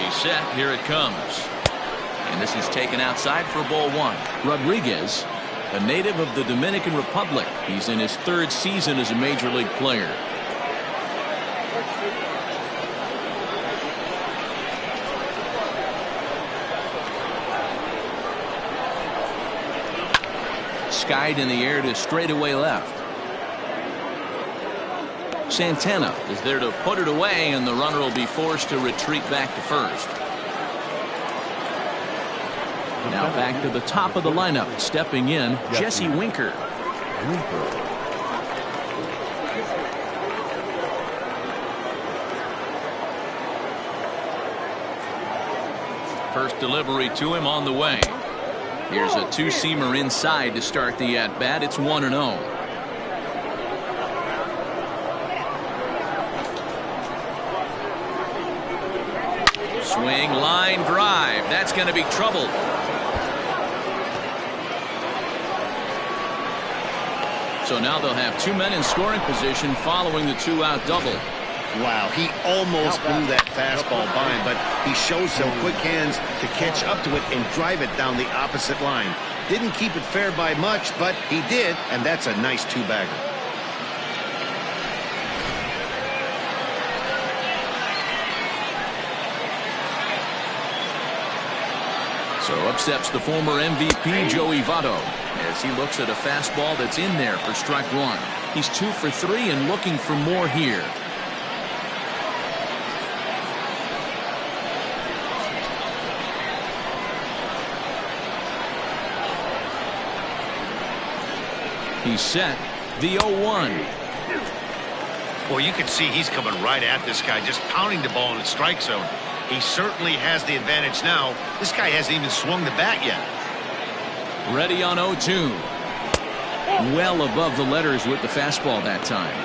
He's set. Here it comes. And this is taken outside for ball 1. Rodriguez, a native of the Dominican Republic. He's in his 3rd season as a major league player. Skied in the air to straightaway left. Santana is there to put it away, and the runner will be forced to retreat back to first. Now back to the top of the lineup. Stepping in, Jesse Winker. First delivery to him on the way. Here's a 2-seamer inside to start the at-bat. It's 1-0. Swing, line drive. That's going to be trouble. So now they'll have 2 men in scoring position following the 2-out double. Wow, he almost blew that fastball by him, but he shows some quick hands to catch up to it and drive it down the opposite line. Didn't keep it fair by much, but he did, and that's a nice 2-bagger. So up steps the former MVP Joey Votto as he looks at a fastball that's in there for strike 1. He's 2 for 3 and looking for more here. He's set. The 0-1. Well, you can see he's coming right at this guy, just pounding the ball in the strike zone. He certainly has the advantage now. This guy hasn't even swung the bat yet. Ready on 0-2. Well above the letters with the fastball that time.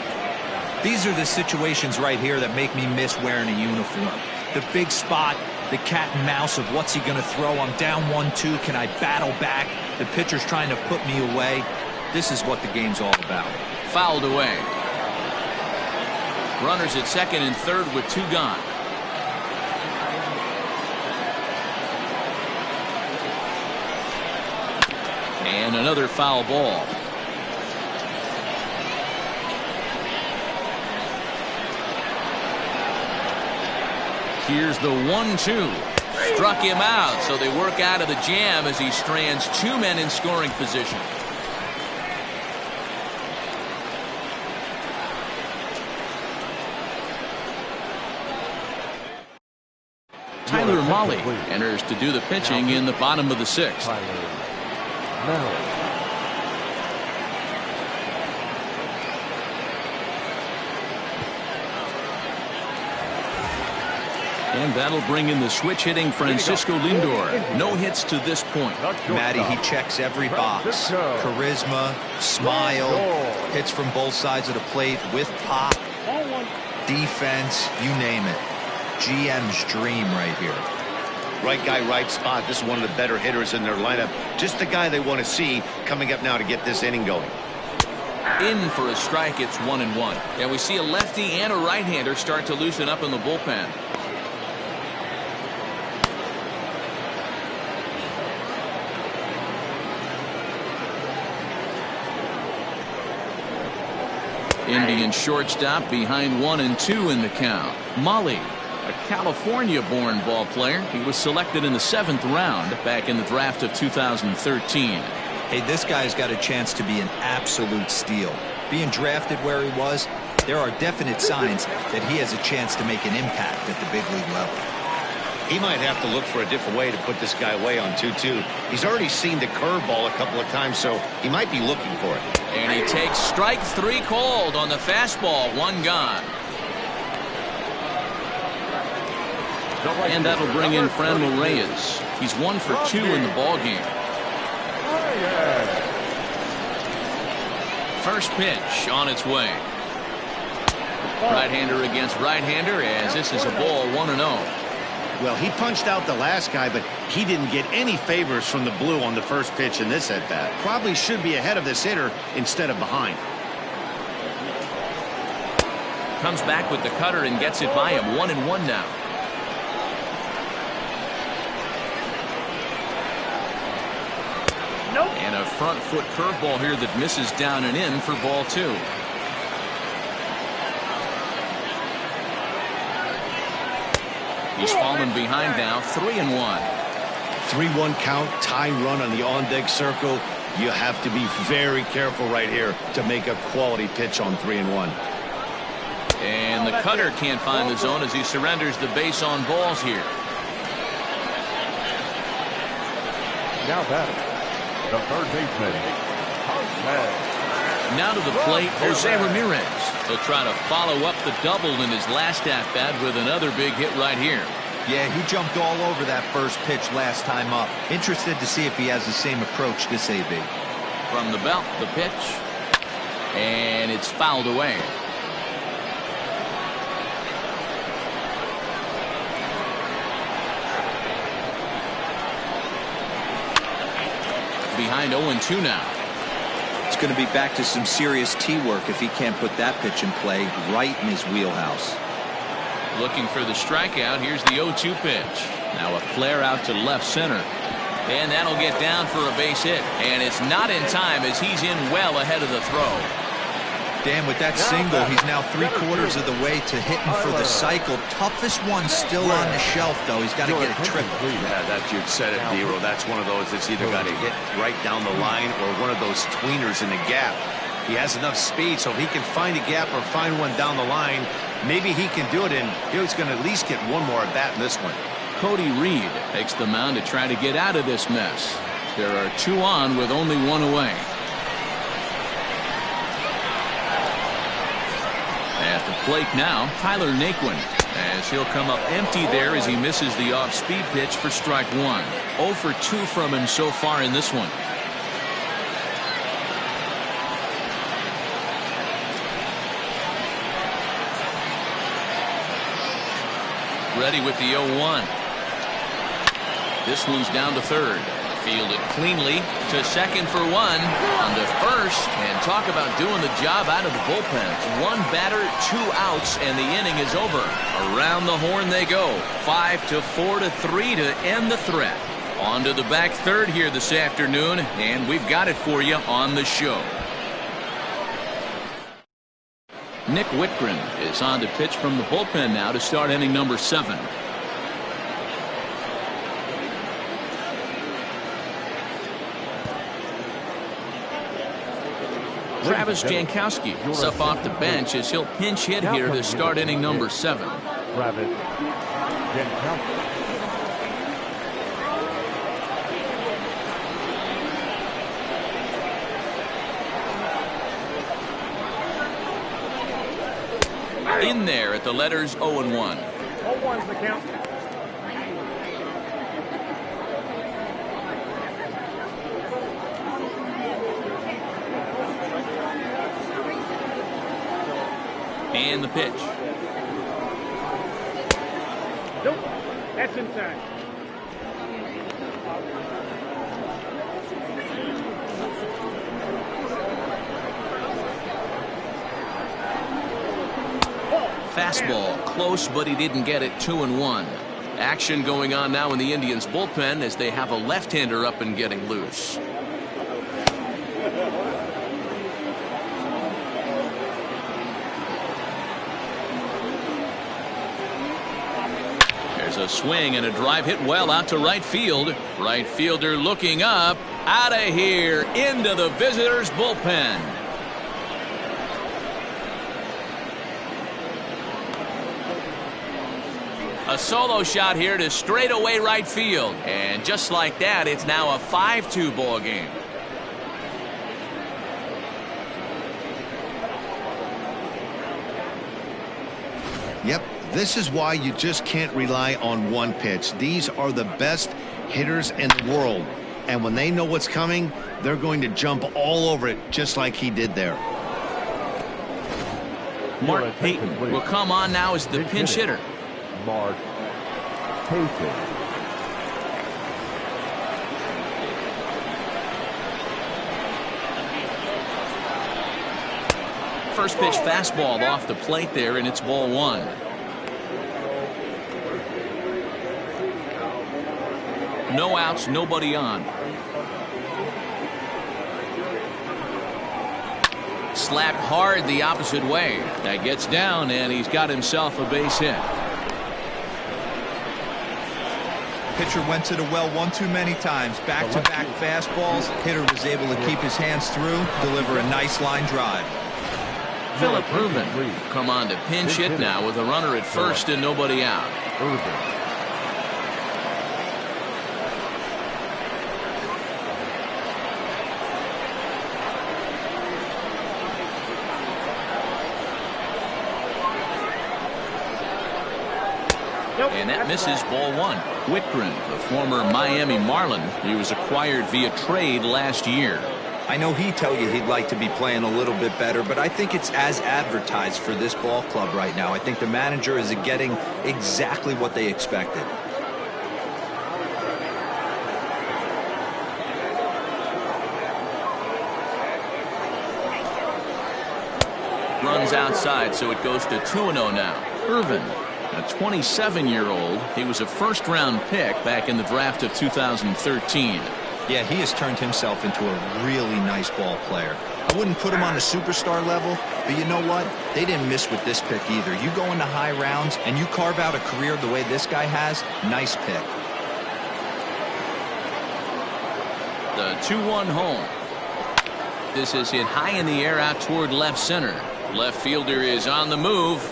These are the situations right here that make me miss wearing a uniform. The big spot, the cat and mouse of what's he going to throw. I'm down 1-2. Can I battle back? The pitcher's trying to put me away. This is what the game's all about. Fouled away. Runners at second and third with 2 gone. And another foul ball. Here's the 1-2. Struck him out, so they work out of the jam as he strands 2 men in scoring position. Tyler Molly enters to do the pitching in the bottom of the 6th. And that'll bring in the switch hitting Francisco Lindor. No hits to this point. Matty, he checks every box. Charisma, smile, hits from both sides of the plate with pop, defense, you name it. GM's dream right here. Right guy, right spot. This is one of the better hitters in their lineup. Just the guy they want to see coming up now to get this inning going. In for a strike, it's 1-1. And we see a lefty and a right-hander start to loosen up in the bullpen. Indian shortstop behind 1-2 in the count. Molly, a California-born ball player. He was selected in the 7th round back in the draft of 2013. Hey, this guy's got a chance to be an absolute steal. Being drafted where he was, there are definite signs that he has a chance to make an impact at the big league level. He might have to look for a different way to put this guy away on 2-2. He's already seen the curveball a couple of times, so he might be looking for it. And he takes strike 3 called on the fastball. 1 gone. And that'll bring in Franmil Reyes. He's 1 for 2 in the ball game. First pitch on its way. Right-hander against right-hander, as this is a ball 1-0. Well, he punched out the last guy, but he didn't get any favors from the blue on the first pitch in this at-bat. Probably should be ahead of this hitter instead of behind. Comes back with the cutter and gets it by him. 1-1 now. And a front foot curveball here that misses down and in for ball 2. He's fallen behind now. 3-1. 3-1 count, tying run on the on-deck circle. You have to be very careful right here to make a quality pitch on 3-1. And the cutter can't find the zone as he surrenders the base on balls here. Now batting, the third baseman. Now to the plate, Jose Ramirez. He'll try to follow up the double in his last at-bat with another big hit right here. Yeah, he jumped all over that first pitch last time up. Interested to see if he has the same approach this AB. From the belt, the pitch. And it's fouled away. Behind 0-2 now. It's going to be back to some serious tee work if he can't put that pitch in play right in his wheelhouse. Looking for the strikeout. Here's the 0-2 pitch. Now a flare out to left center. And that'll get down for a base hit. And it's not in time as he's in well ahead of the throw. Dan, with that single, he's now 3/4 of the way to hitting for the cycle. Toughest one still on the shelf, though. He's got to get a triple. Yeah, that you've said it, Dero. That's one of those that's either got to hit right down the line or one of those tweeners in the gap. He has enough speed, so if he can find a gap or find one down the line, maybe he can do it, and he's going to at least get one more at bat in this one. Cody Reed takes the mound to try to get out of this mess. There are 2 on with only 1 away. At the plate now, Tyler Naquin, as he'll come up empty there as he misses the off-speed pitch for strike 1. 0 for 2 from him so far in this one. Ready with the 0-1. This one's down to third. Fielded cleanly to second for 1. On to first. And talk about doing the job out of the bullpen. 1 batter, 2 outs, and the inning is over. Around the horn they go. 5-4 to 3 to end the threat. On to the back third here this afternoon, and we've got it for you on the show. Nick Whitgren is on to pitch from the bullpen now to start inning number 7. Travis Jankowski is up off the bench as he'll pinch hit here to start inning number 7. Travis Jankowski. In there at the letters 0-1. 0-1's the count. And the pitch. Nope, that's inside. Fastball close, but he didn't get it. 2-1. Action going on now in the Indians bullpen as they have a left-hander up and getting loose. There's a swing and a drive hit well out to right field. Right fielder looking up. Out of here into the visitors bullpen. A solo shot here to straightaway right field. And just like that, it's now a 5-2 ball game. Yep, this is why you just can't rely on one pitch. These are the best hitters in the world. And when they know what's coming, they're going to jump all over it just like he did there. Mark Payton will come on now as the pinch hitter. Mark Payton. First pitch fastball off the plate there, and it's ball 1. No outs, nobody on. Slapped hard the opposite way. That gets down, and he's got himself a base hit. Pitcher went to the well one too many times. Back-to-back fastballs. Hitter was able to keep his hands through, deliver a nice line drive. Philip Rubin come on to pinch hit now with a runner at first and nobody out. And that misses ball 1. Whitgren, the former Miami Marlin, he was acquired via trade last year. I know he'd tell you he'd like to be playing a little bit better, but I think it's as advertised for this ball club right now. I think the manager is getting exactly what they expected. Runs outside, so it goes to 2-0 now. Irvin, a 27-year-old. He was a first-round pick back in the draft of 2013. Yeah, he has turned himself into a really nice ball player. I wouldn't put him on a superstar level, but you know what? They didn't miss with this pick either. You go into high rounds and you carve out a career the way this guy has, nice pick. The 2-1 home. This is hit high in the air out toward left center. Left fielder is on the move.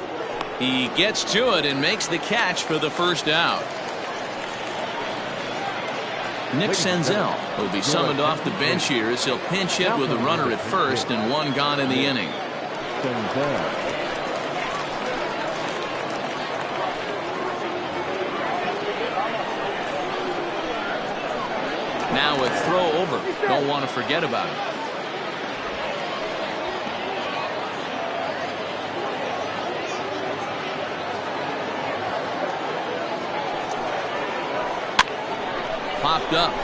He gets to it and makes the catch for the first out. Nick Senzel will be summoned off the bench here as he'll pinch hit with a runner at first and 1 gone in the inning. Now a throw over. Don't want to forget about it. Popped up.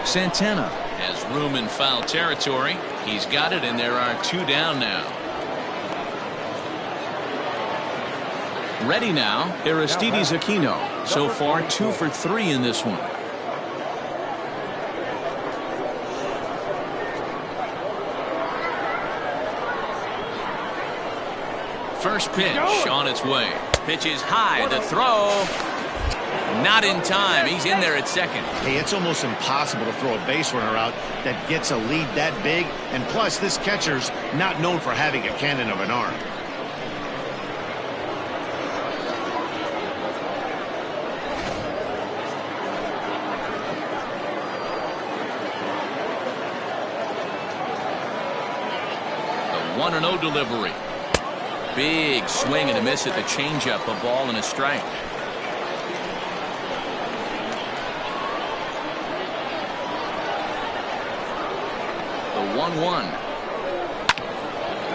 Santana has room in foul territory. He's got it, and there are 2 down now. Ready now, Aristides Aquino. So far 2 for 3 in this one. First pitch on its way. Pitch is high. The throw. Not in time. He's in there at second. Hey, it's almost impossible to throw a base runner out that gets a lead that big. And plus, this catcher's not known for having a cannon of an arm. The 1-0 delivery. Big swing and a miss at the changeup. A ball and a strike. The 1-1.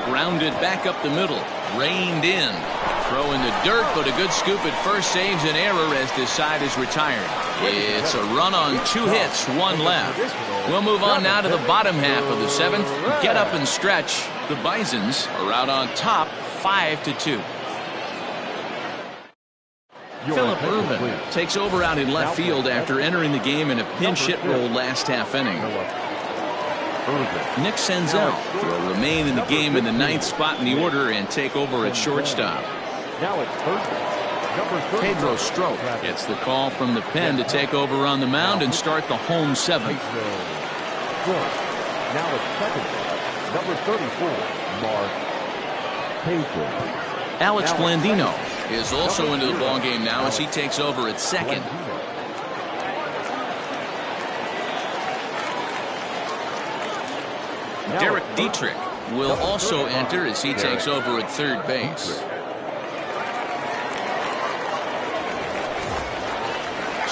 Grounded back up the middle. Reined in. Throw in the dirt, but a good scoop at first saves an error as this side is retired. It's a run on 2 hits, 1 left. We'll move on now to the bottom half of the 7th. Get up and stretch. The Bisons are out on top 5-2. Philip Urban takes over out in left field after entering the game in a pinch hit role last half inning. Nick Senzel will remain in the game in the 9th spot in the order and take over at shortstop. Now it's first. Pedro Strop gets the call from the pen to take over on the mound and start the home 7th. Now it's second. Number 34, Mark Pedro. Alex Blandino is also into the ballgame now as he takes over at second. Derek Dietrich will also enter as he takes over at third base.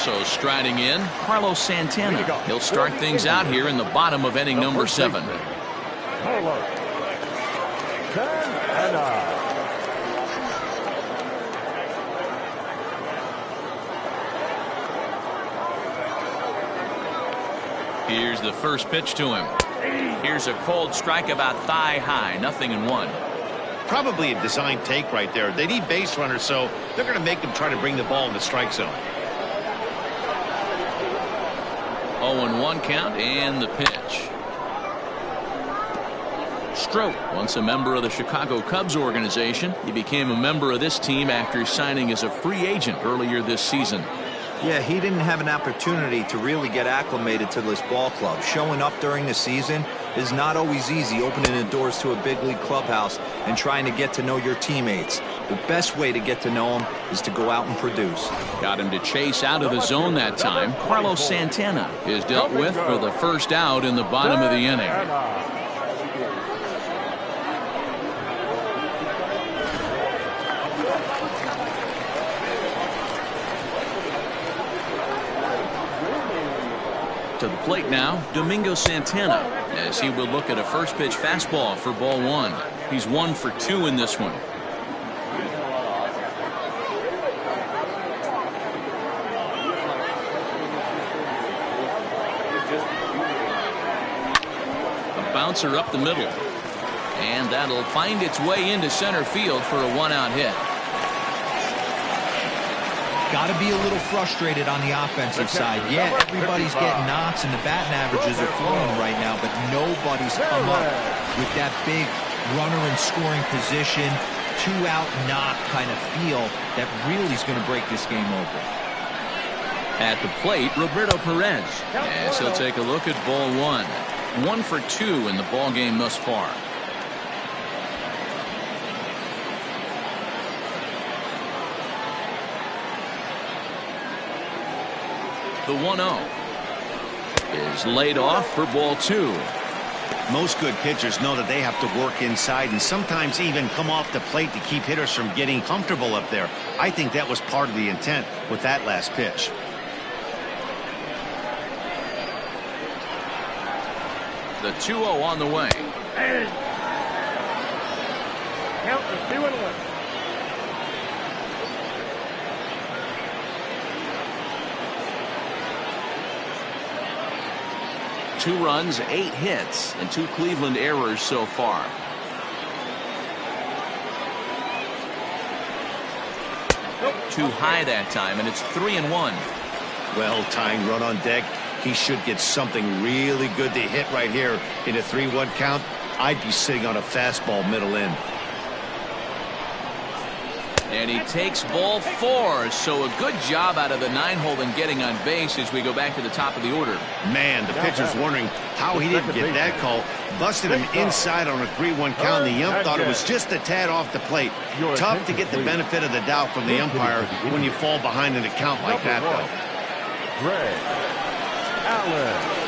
So striding in, Carlos Santana. He'll start things out here in the bottom of inning number 7. Here's the first pitch to him. Here's a cold strike about thigh high, 0-1. Probably a design take right there. They need base runners, so they're going to make them try to bring the ball in the strike zone. 0-1 count and the pitch. Strop, once a member of the Chicago Cubs organization, he became a member of this team after signing as a free agent earlier this season. Yeah, he didn't have an opportunity to really get acclimated to this ball club. Showing up during the season is not always easy, opening the doors to a big league clubhouse and trying to get to know your teammates. The best way to get to know them is to go out and produce. Got him to chase out of the zone that time. Carlos Santana is dealt with for the first out in the bottom of the inning. To the plate now, Domingo Santana, as he will look at a first pitch fastball for ball 1. He's 1 for 2 in this one. A bouncer up the middle, and that'll find its way into center field for a 1-out hit. Got to be a little frustrated on the offensive side. Yeah, everybody's getting knocks and the batting averages are flowing right now, but nobody's come up with that big runner in scoring position, 2-out knock kind of feel that really is going to break this game open. At the plate, Roberto Perez, as he'll take a look at ball 1. 1 for 2 in the ball game thus far. The 1-0 is laid off for ball 2. Most good pitchers know that they have to work inside and sometimes even come off the plate to keep hitters from getting comfortable up there. I think that was part of the intent with that last pitch. The 2-0 on the way. Count is 2-1. 2 runs, 8 hits, and 2 Cleveland errors so far. Too high that time, and it's 3-1. Well, tying run on deck. He should get something really good to hit right here in a 3-1 count. I'd be sitting on a fastball middle in. And he takes ball 4, so a good job out of the 9-hole in getting on base as we go back to the top of the order. Man, the pitcher's wondering how he didn't get that call. Busted him inside on a 3-1 count, and the ump thought it was just a tad off the plate. Tough to get the benefit of the doubt from the umpire when you fall behind in a count like that, though. Greg Allen.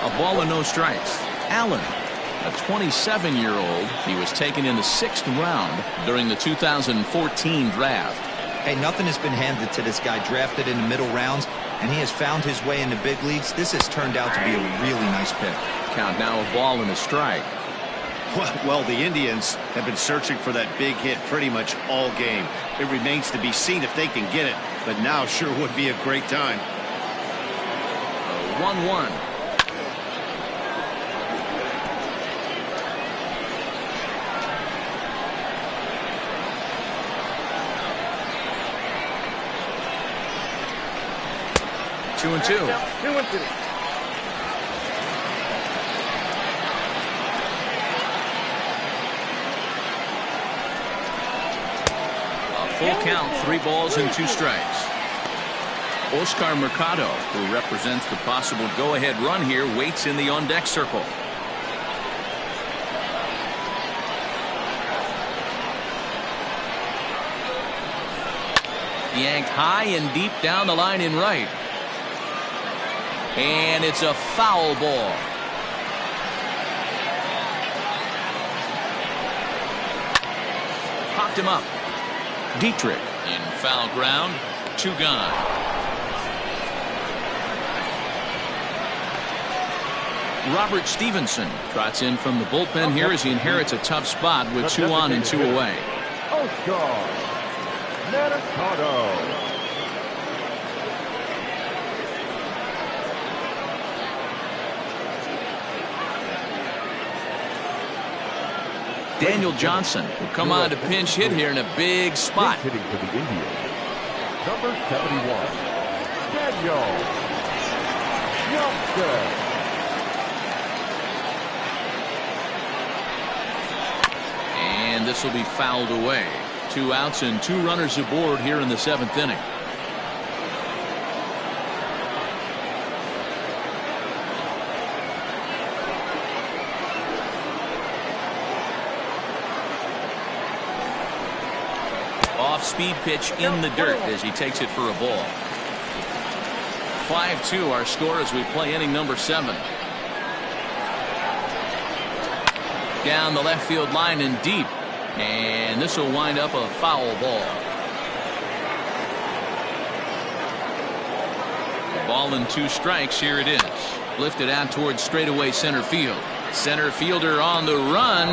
A ball and no strikes. Allen, a 27-year-old. He was taken in the 6th round during the 2014 draft. Hey, nothing has been handed to this guy. Drafted in the middle rounds, and he has found his way in the big leagues. This has turned out to be a really nice pick. Count now a ball and a strike. Well, the Indians have been searching for that big hit pretty much all game. It remains to be seen if they can get it, but now sure would be a great time. 1-1. 2-2. 2-2. Full count, 3 balls and 2 strikes. Oscar Mercado, who represents the possible go-ahead run here, waits in the on-deck circle. Yanked high and deep down the line in right. And it's a foul ball. Popped him up. Dietrich in foul ground. 2 gone. Robert Stevenson trots in from the bullpen here as he inherits a tough spot with 2 on and 2 away. Oscar Mercado. Daniel Johnson will come on to pinch hit here in a big spot. Hitting for the Indians. Number 71, Daniel Johnson. And this will be fouled away. 2 outs and 2 runners aboard here in the 7th inning. Off-speed pitch in the dirt as he takes it for a ball. 5-2 our score as we play inning number 7. Down the left field line and deep. And this will wind up a foul ball. Ball and 2 strikes. Here it is. Lifted out towards straightaway center field. Center fielder on the run.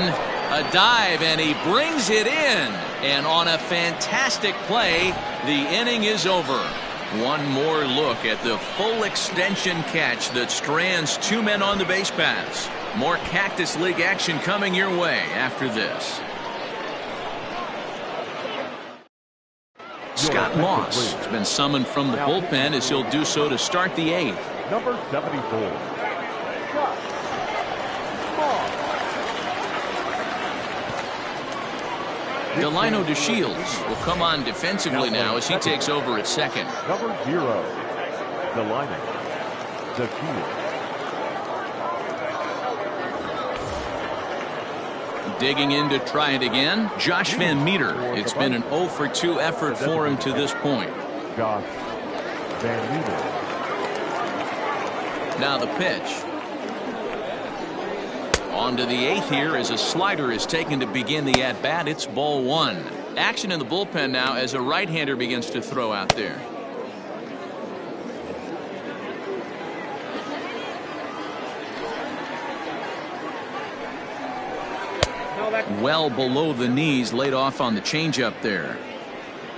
A dive, and he brings it in. And on a fantastic play, the inning is over. One more look at the full extension catch that strands 2 men on the base paths. More Cactus League action coming your way after this. Scott Moss has been summoned from the bullpen as he'll do so to start the 8th. Number 74, Scott Moss. Delino DeShields will come on defensively now as he takes over at second. Number 0, Delino DeShields. Digging in to try it again, Josh Van Meter. It's been an 0 for 2 effort for him to this point. Josh Van Meter. Now the pitch. On to the 8th here as a slider is taken to begin the at-bat. It's ball 1. Action in the bullpen now as a right-hander begins to throw out there. Well below the knees, laid off on the changeup there.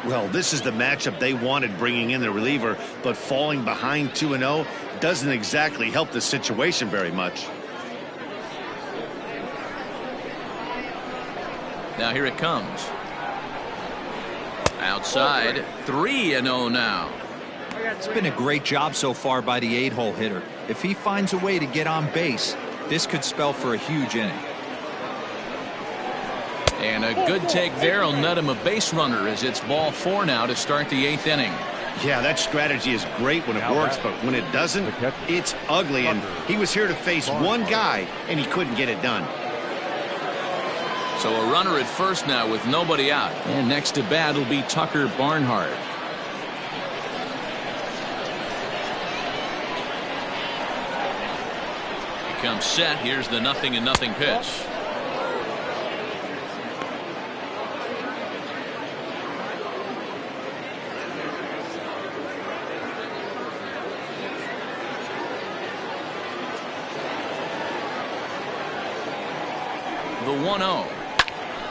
Well, this is the matchup they wanted, bringing in the reliever, but falling behind 2-0 doesn't exactly help the situation very much. Now here it comes. Outside, 3-0 now. It's been a great job so far by the 8-hole hitter. If he finds a way to get on base, this could spell for a huge inning. And a good take there will net him a base runner as it's ball 4 now to start the 8th inning. Yeah, that strategy is great when it works, but when it doesn't, it's ugly. And he was here to face one guy, and he couldn't get it done. So a runner at first now with nobody out. And next to bat will be Tucker Barnhart. He comes set. Here's the 0-0 pitch. The 1-0.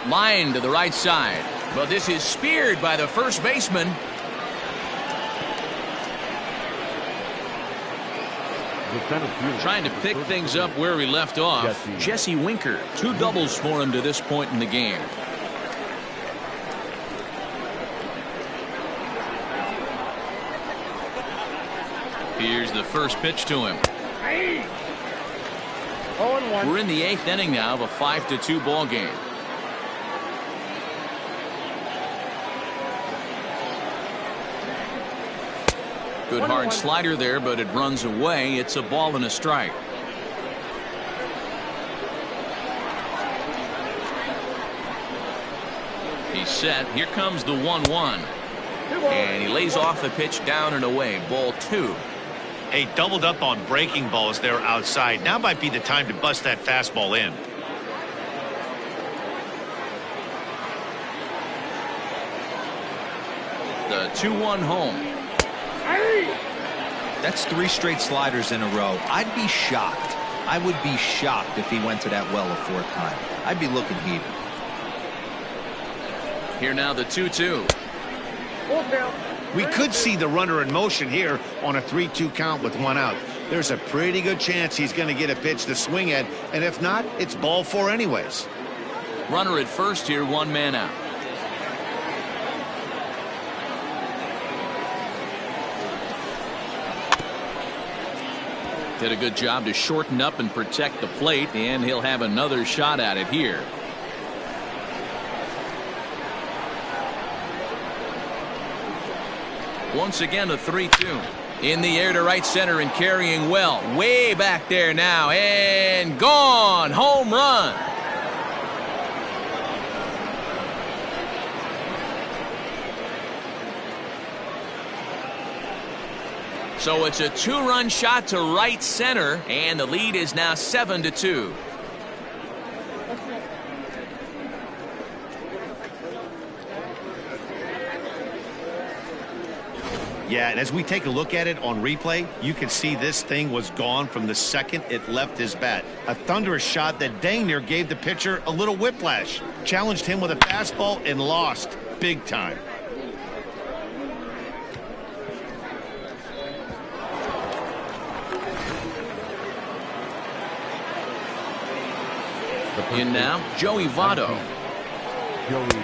Line to the right side. But this is speared by the first baseman. Trying to pick things up where he left off. Jesse Winker. 2 doubles for him to this point in the game. Here's the first pitch to him. 0-1. We're in the 8th inning now of a 5-2 ball game. Good hard slider there, but it runs away. It's a ball and a strike. He's set. Here comes the 1-1. And he lays off the pitch down and away. Ball 2. Hey, doubled up on breaking balls there outside. Now might be the time to bust that fastball in. The 2-1 home. That's 3 straight sliders in a row. I'd be shocked. I would be shocked if he went to that well a 4th time. I'd be looking heated. Here now the 2-2. We could see the runner in motion here on a 3-2 count with 1 out. There's a pretty good chance he's going to get a pitch to swing at, and if not, it's ball 4 anyways. Runner at first here, 1 man out. Did a good job to shorten up and protect the plate, and he'll have another shot at it here. Once again, a 3-2. In the air to right center and carrying well. Way back there now, and gone. Home run. So it's a 2-run shot to right center, and the lead is now 7-2. Yeah, and as we take a look at it on replay, you can see this thing was gone from the second it left his bat. A thunderous shot that dang near gave the pitcher a little whiplash. Challenged him with a fastball and lost big time. In now, Joey Votto.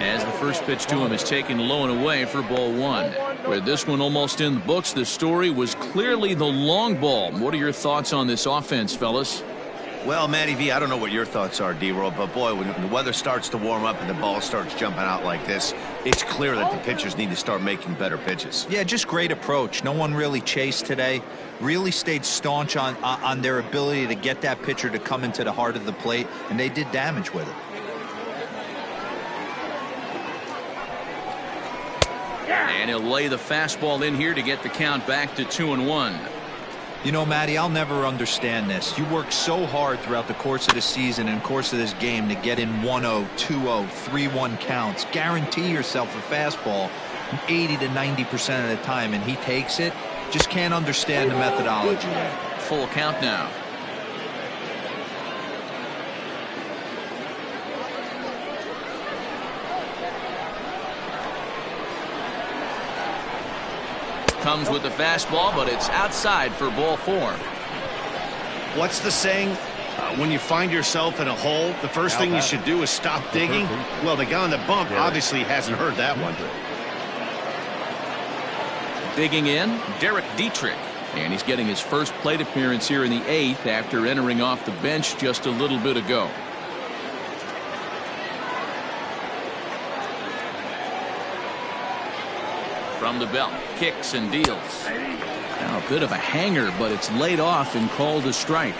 As the first pitch to him is taken low and away for ball 1. With this one almost in the books, the story was clearly the long ball. What are your thoughts on this offense, fellas? Well, Matty V, I don't know what your thoughts are, D-Roll, but boy, when the weather starts to warm up and the ball starts jumping out like this, it's clear that the pitchers need to start making better pitches. Yeah, just great approach. No one really chased today. Really stayed staunch on their ability to get that pitcher to come into the heart of the plate, and they did damage with it. And he'll lay the fastball in here to get the count back to 2-1. You know, Matty, I'll never understand this. You work so hard throughout the course of the season and course of this game to get in 1-0, 2-0, 3-1 counts. Guarantee yourself a fastball 80 to 90% of the time, and he takes it. Just can't understand the methodology there. Full count now. Comes with the fastball, but it's outside for ball 4. What's the saying? When you find yourself in a hole, the first thing you should do is stop digging. Well, the guy on the bump obviously hasn't heard that one. Digging in, Derek Dietrich. And he's getting his first plate appearance here in the 8th after entering off the bench just a little bit ago. From the belt, kicks and deals. Now a bit of a hanger, but it's laid off and called a strike.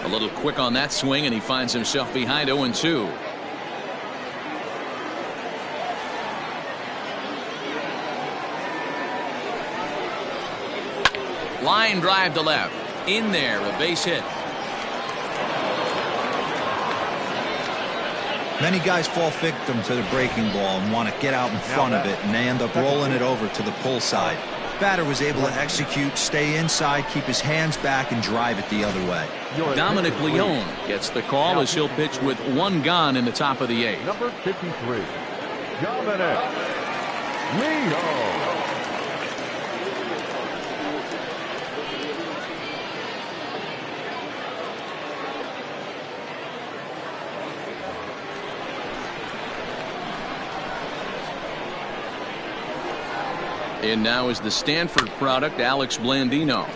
A little quick on that swing, and he finds himself behind 0-2. Line drive to left. In there, a base hit. Many guys fall victim to the breaking ball and want to get out in front of it, and they end up rolling it over to the pull side. Batter was able to execute, stay inside, keep his hands back, and drive it the other way. Dominic Leone gets the call as he'll pitch with 1 gone in the top of the 8th. Number 53, Dominic Leone. And now is the Stanford product, Alex Blandino.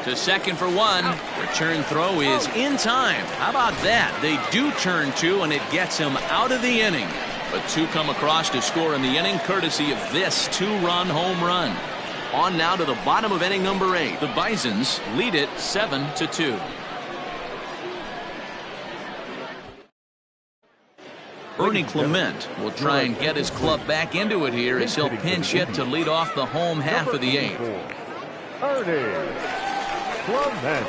To second for one. Return throw is in time. How about that? They do turn two, and it gets him out of the inning. But two come across to score in the inning, courtesy of this two-run home run. On now to the bottom of inning number 8. The Bisons lead it 7-2. Ernie Clement will try and get his club back into it here as he'll pinch hit to lead off the home half of the 8th. Ernie Clement.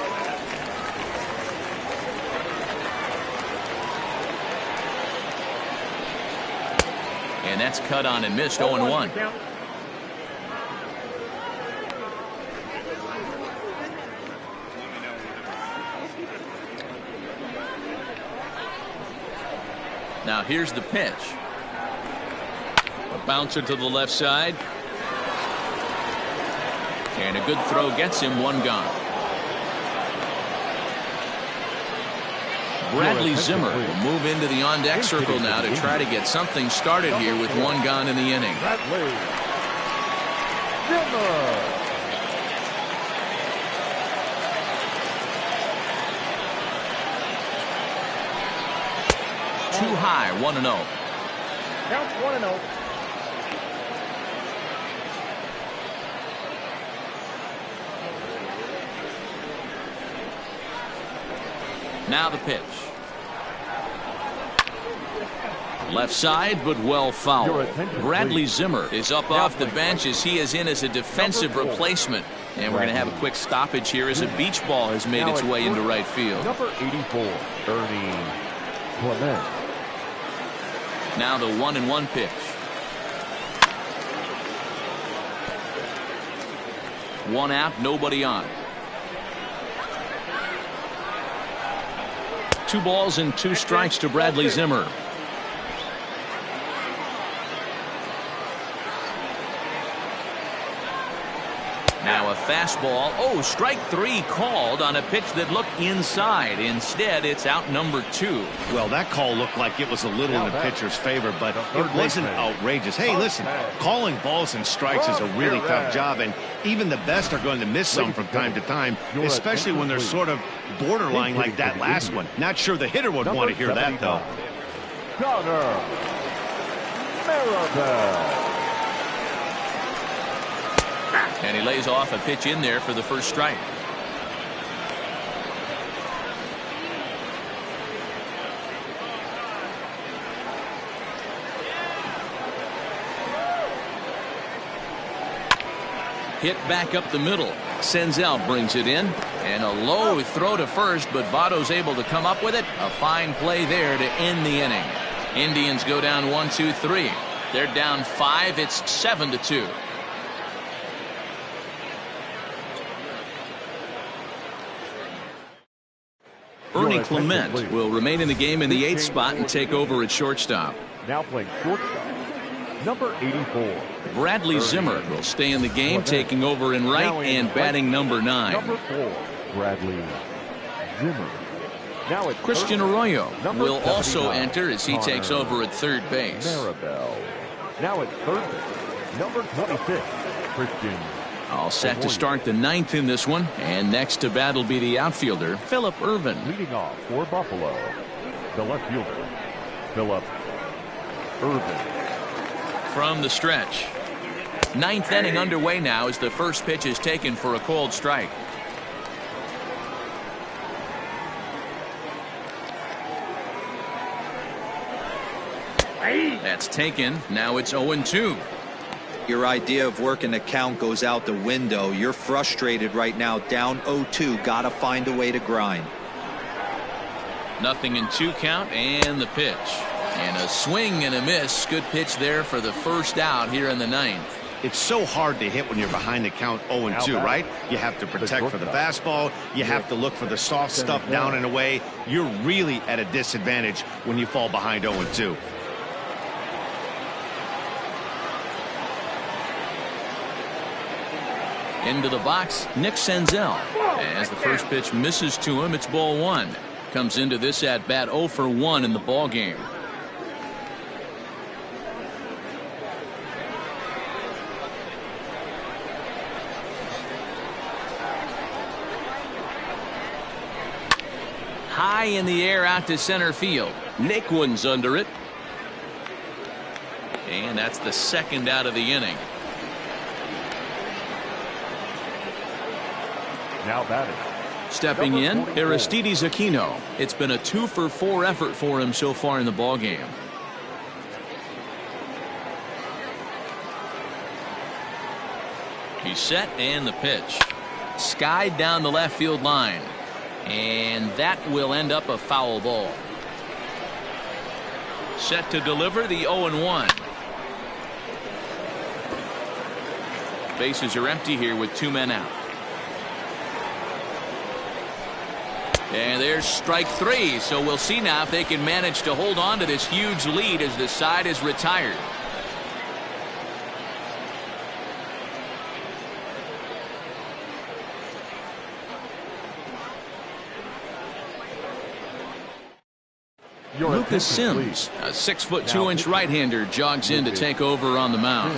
And that's cut on and missed. 0-1. Now here's the pitch. A bouncer to the left side. And a good throw gets him one gone. Bradley Zimmer will move into the on-deck circle now to try to get something started here with one gone in the inning. Bradley Zimmer. Too high, 1-0. Count 1-0. Now the pitch. Left side, but well fouled. Bradley Zimmer is up off the bench as he is in as a defensive replacement. And we're going to have a quick stoppage here as a beach ball has made its way into right field. Number 84, Ernie Clement. Now the 1-1 pitch. One out, nobody on. 2 balls and 2 strikes to Bradley Zimmer. Now a fastball. Oh, strike 3 called on a pitch that looked inside. Instead, it's out number 2. Well, that call looked like it was a little in the pitcher's favor, but it wasn't outrageous. Hey, listen, calling balls and strikes is a really tough job, and even the best are going to miss some from time to time, especially when they're sort of borderline like that last one. Not sure the hitter would want to hear that, though. Connor Maribel. And he lays off a pitch in there for the first strike. Hit back up the middle. Senzel brings it in. And a low throw to first, but Votto's able to come up with it. A fine play there to end the inning. Indians go down 1-2-3. They're down 5. It's 7-2. Ernie Clement will remain in the game in the 8th spot and take over at shortstop. Now playing shortstop, number 84. Bradley Zimmer will stay in the game, taking over in right and batting number 9. Number 4, Bradley Zimmer. Now it's Christian Arroyo will also enter as he takes over at third base. Maribel. Now it's third base, number 26, Christian. All set to start the 9th in this one, and next to bat will be the outfielder, Phillip Ervin. Leading off for Buffalo, the left fielder, Phillip Ervin. From the stretch. 9th inning underway now as the first pitch is taken for a cold strike. That's taken. Now it's 0-2. Your idea of working the count goes out the window. You're frustrated right now, down 0-2. Got to find a way to grind. 0-2 count, and the pitch. And a swing and a miss. Good pitch there for the first out here in the 9th. It's so hard to hit when you're behind the count 0-2, right? You have to protect for the fastball. You have to look for the soft stuff down and away. You're really at a disadvantage when you fall behind 0-2. Into the box, Nick Senzel. As the first pitch misses to him, it's ball 1. Comes into this at bat 0 for 1 in the ball game. high in the air out to center field. Naquin's under it. And that's the second out of the inning. Now batting. Stepping in, Number 44. Aristides Aquino. It's been a 2-for-4 effort for him so far in the ballgame. He's set, and the pitch. Skied down the left field line. And that will end up a foul ball. Set to deliver the 0-1. Bases are empty here with 2 men out. And there's strike 3, so we'll see now if they can manage to hold on to this huge lead as the side is retired. Lucas Sims, a 6'2" right-hander, jogs in to take over on the mound.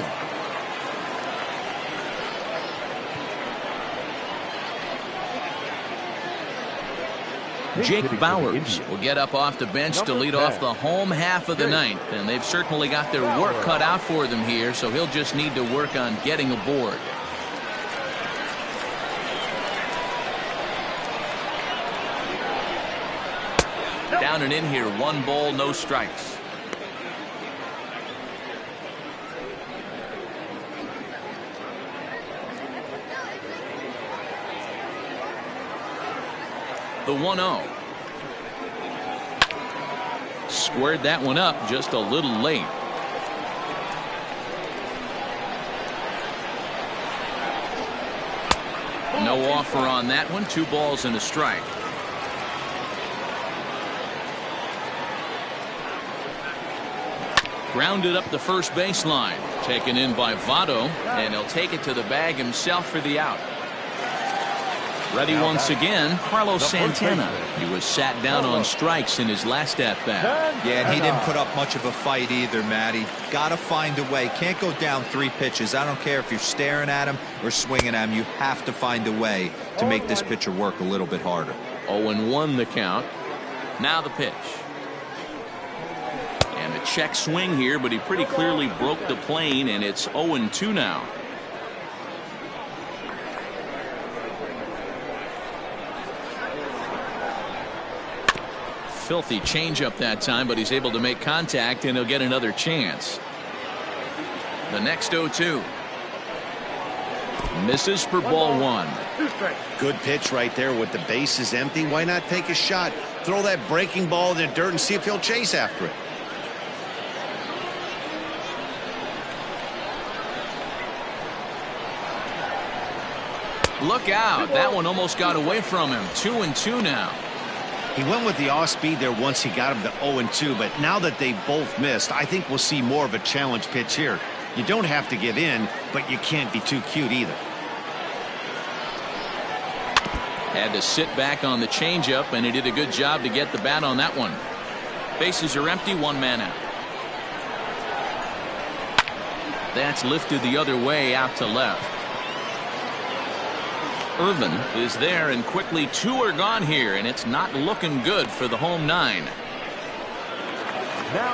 Jake Bowers will get up off the bench to lead off the home half of the ninth, and they've certainly got their work cut out for them here, so he'll just need to work on getting aboard. Down and in here, 1 ball, no strikes. The 1-0. Squared that one up just a little late. No offer on that one. 2 balls and a strike. Grounded up the first baseline. Taken in by Votto, and he'll take it to the bag himself for the out. Ready once again, Carlos Santana. He was sat down on strikes in his last at-bat. Yeah, and he didn't put up much of a fight either, Matty. Got to find a way. Can't go down 3 pitches. I don't care if you're staring at him or swinging at him. You have to find a way to make this pitcher work a little bit harder. 0-1 the count. Now the pitch. And a check swing here, but he pretty clearly broke the plane, and it's 0-2 now. Filthy changeup that time, but he's able to make contact, and he'll get another chance. The next 0-2. Misses for ball 1. Good pitch right there with the bases empty. Why not take a shot? Throw that breaking ball in the dirt and see if he'll chase after it. Look out. That one almost got away from him. 2-2 now. He went with the off speed there once he got him to 0-2, but now that they both missed, I think we'll see more of a challenge pitch here. You don't have to give in, but you can't be too cute either. Had to sit back on the changeup, and he did a good job to get the bat on that one. Bases are empty, 1 man out. That's lifted the other way out to left. Irvin is there, and quickly 2 are gone here, and it's not looking good for the home 9. Now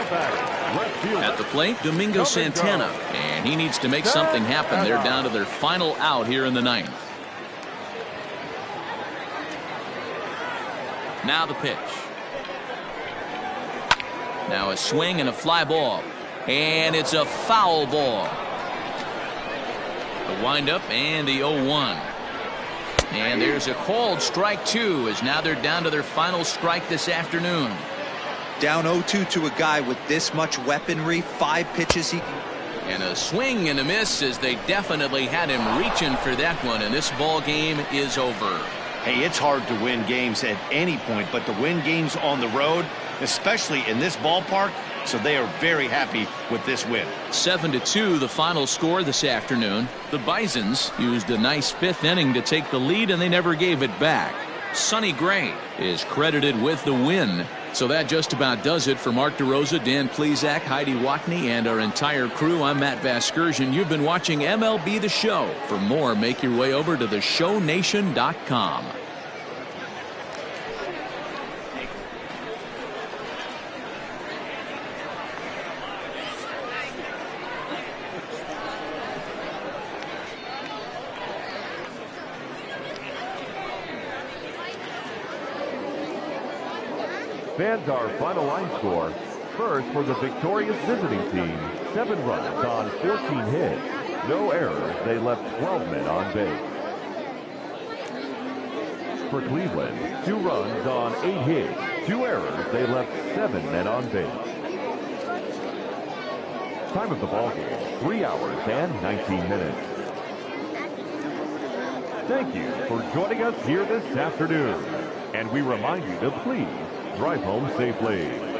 batting, left fielder. At the plate, Domingo Santana, and he needs to make something happen. They're down to their final out here in the 9th. Now the pitch. Now a swing and a fly ball, and it's a foul ball. The windup and the 0-1. And there's a called strike 2, as now they're down to their final strike this afternoon. Down 0-2 to a guy with this much weaponry, 5 pitches he can. And a swing and a miss, as they definitely had him reaching for that one, and this ball game is over. Hey, it's hard to win games at any point, but to win games on the road, especially in this ballpark, so they are very happy with this win. 7-2 the final score this afternoon. The Bisons used a nice 5th inning to take the lead, and they never gave it back. Sonny Gray is credited with the win. So that just about does it for Mark DeRosa, Dan Plesac, Heidi Watney, and our entire crew. I'm Matt Vasgersian. You've been watching MLB The Show. For more, make your way over to theshownation.com. Fans, our final line score. First, for the victorious visiting team, 7 runs on 14 hits. No errors. They left 12 men on base. For Cleveland, 2 runs on 8 hits. 2 errors. They left 7 men on base. Time of the ball game, 3 hours and 19 minutes. Thank you for joining us here this afternoon. And we remind you to please drive home safely.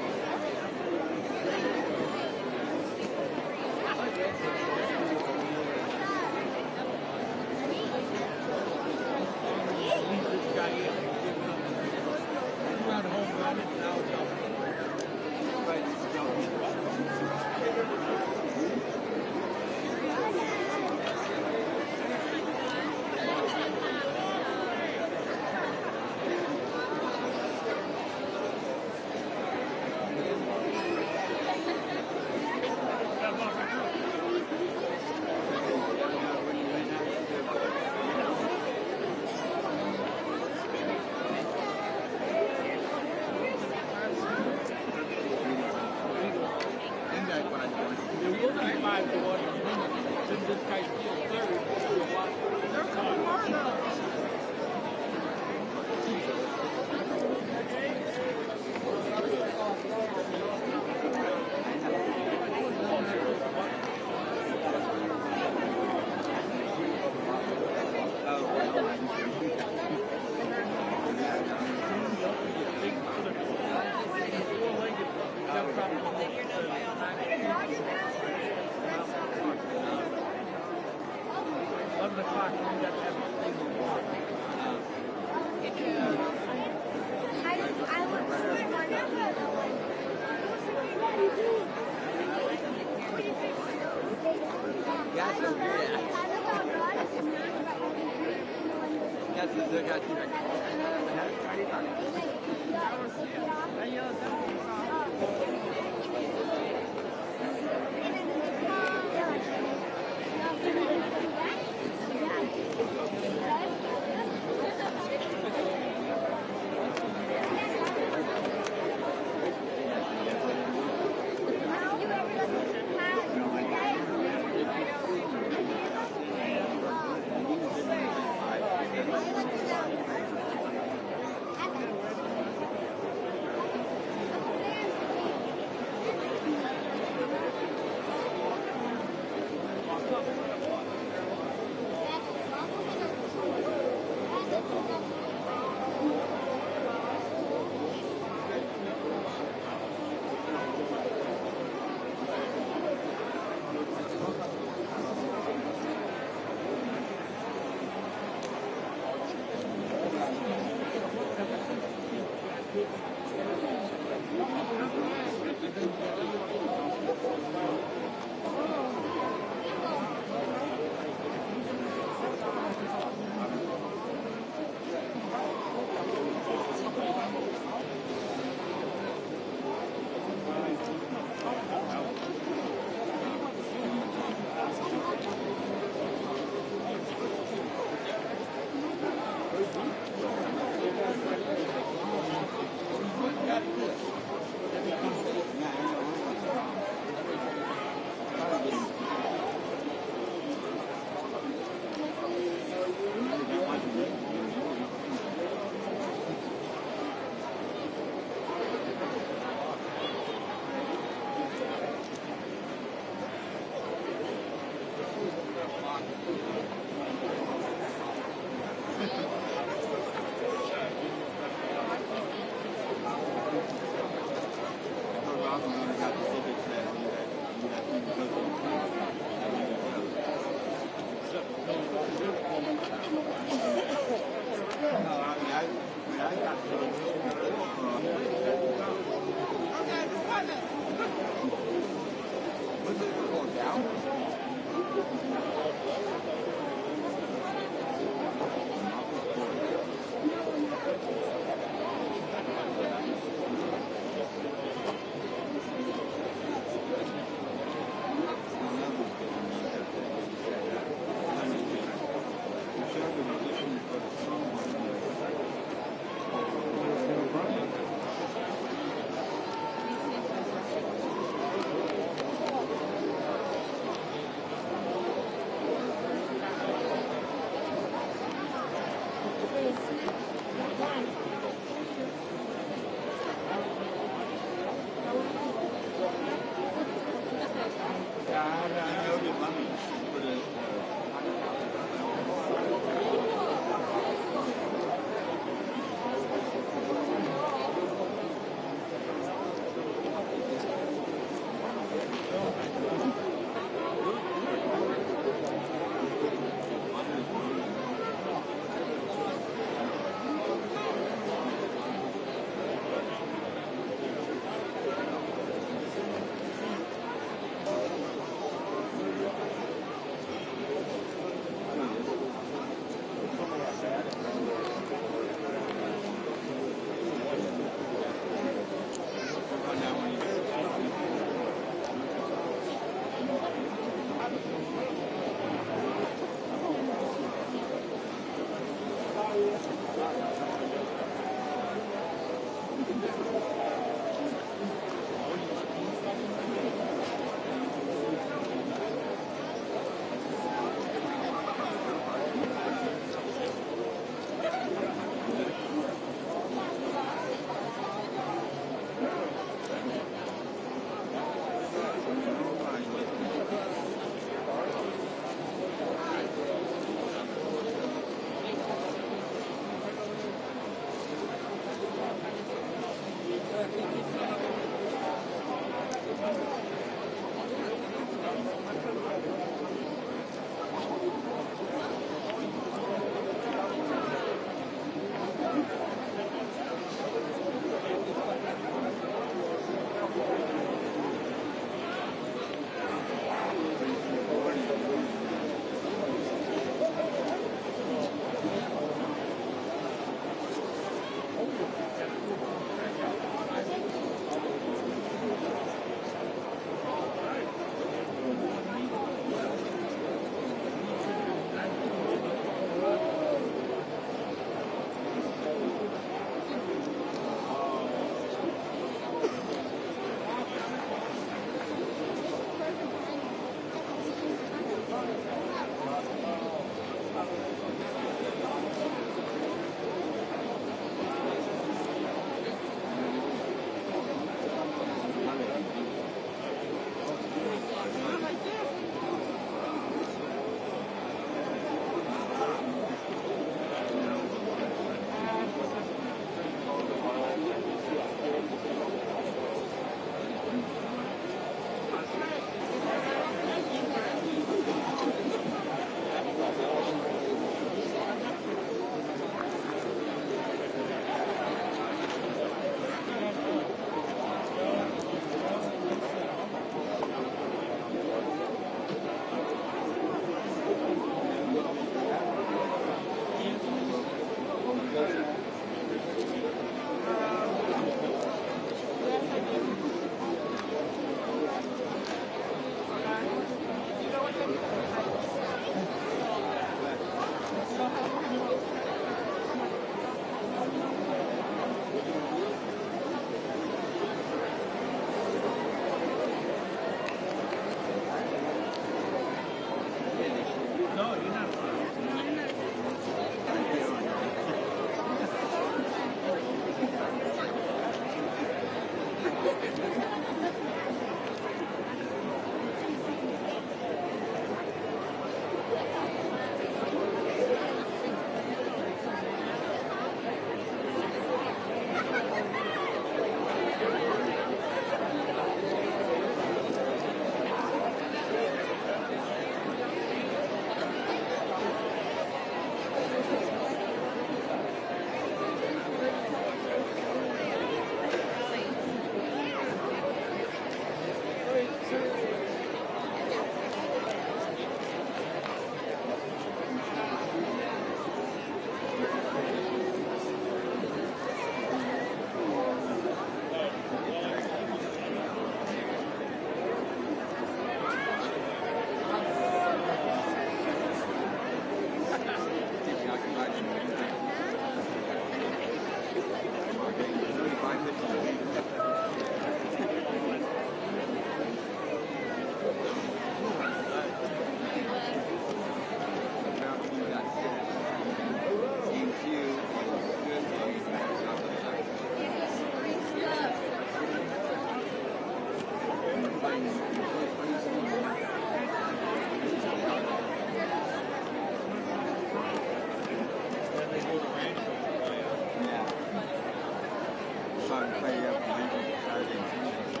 Trying to play up and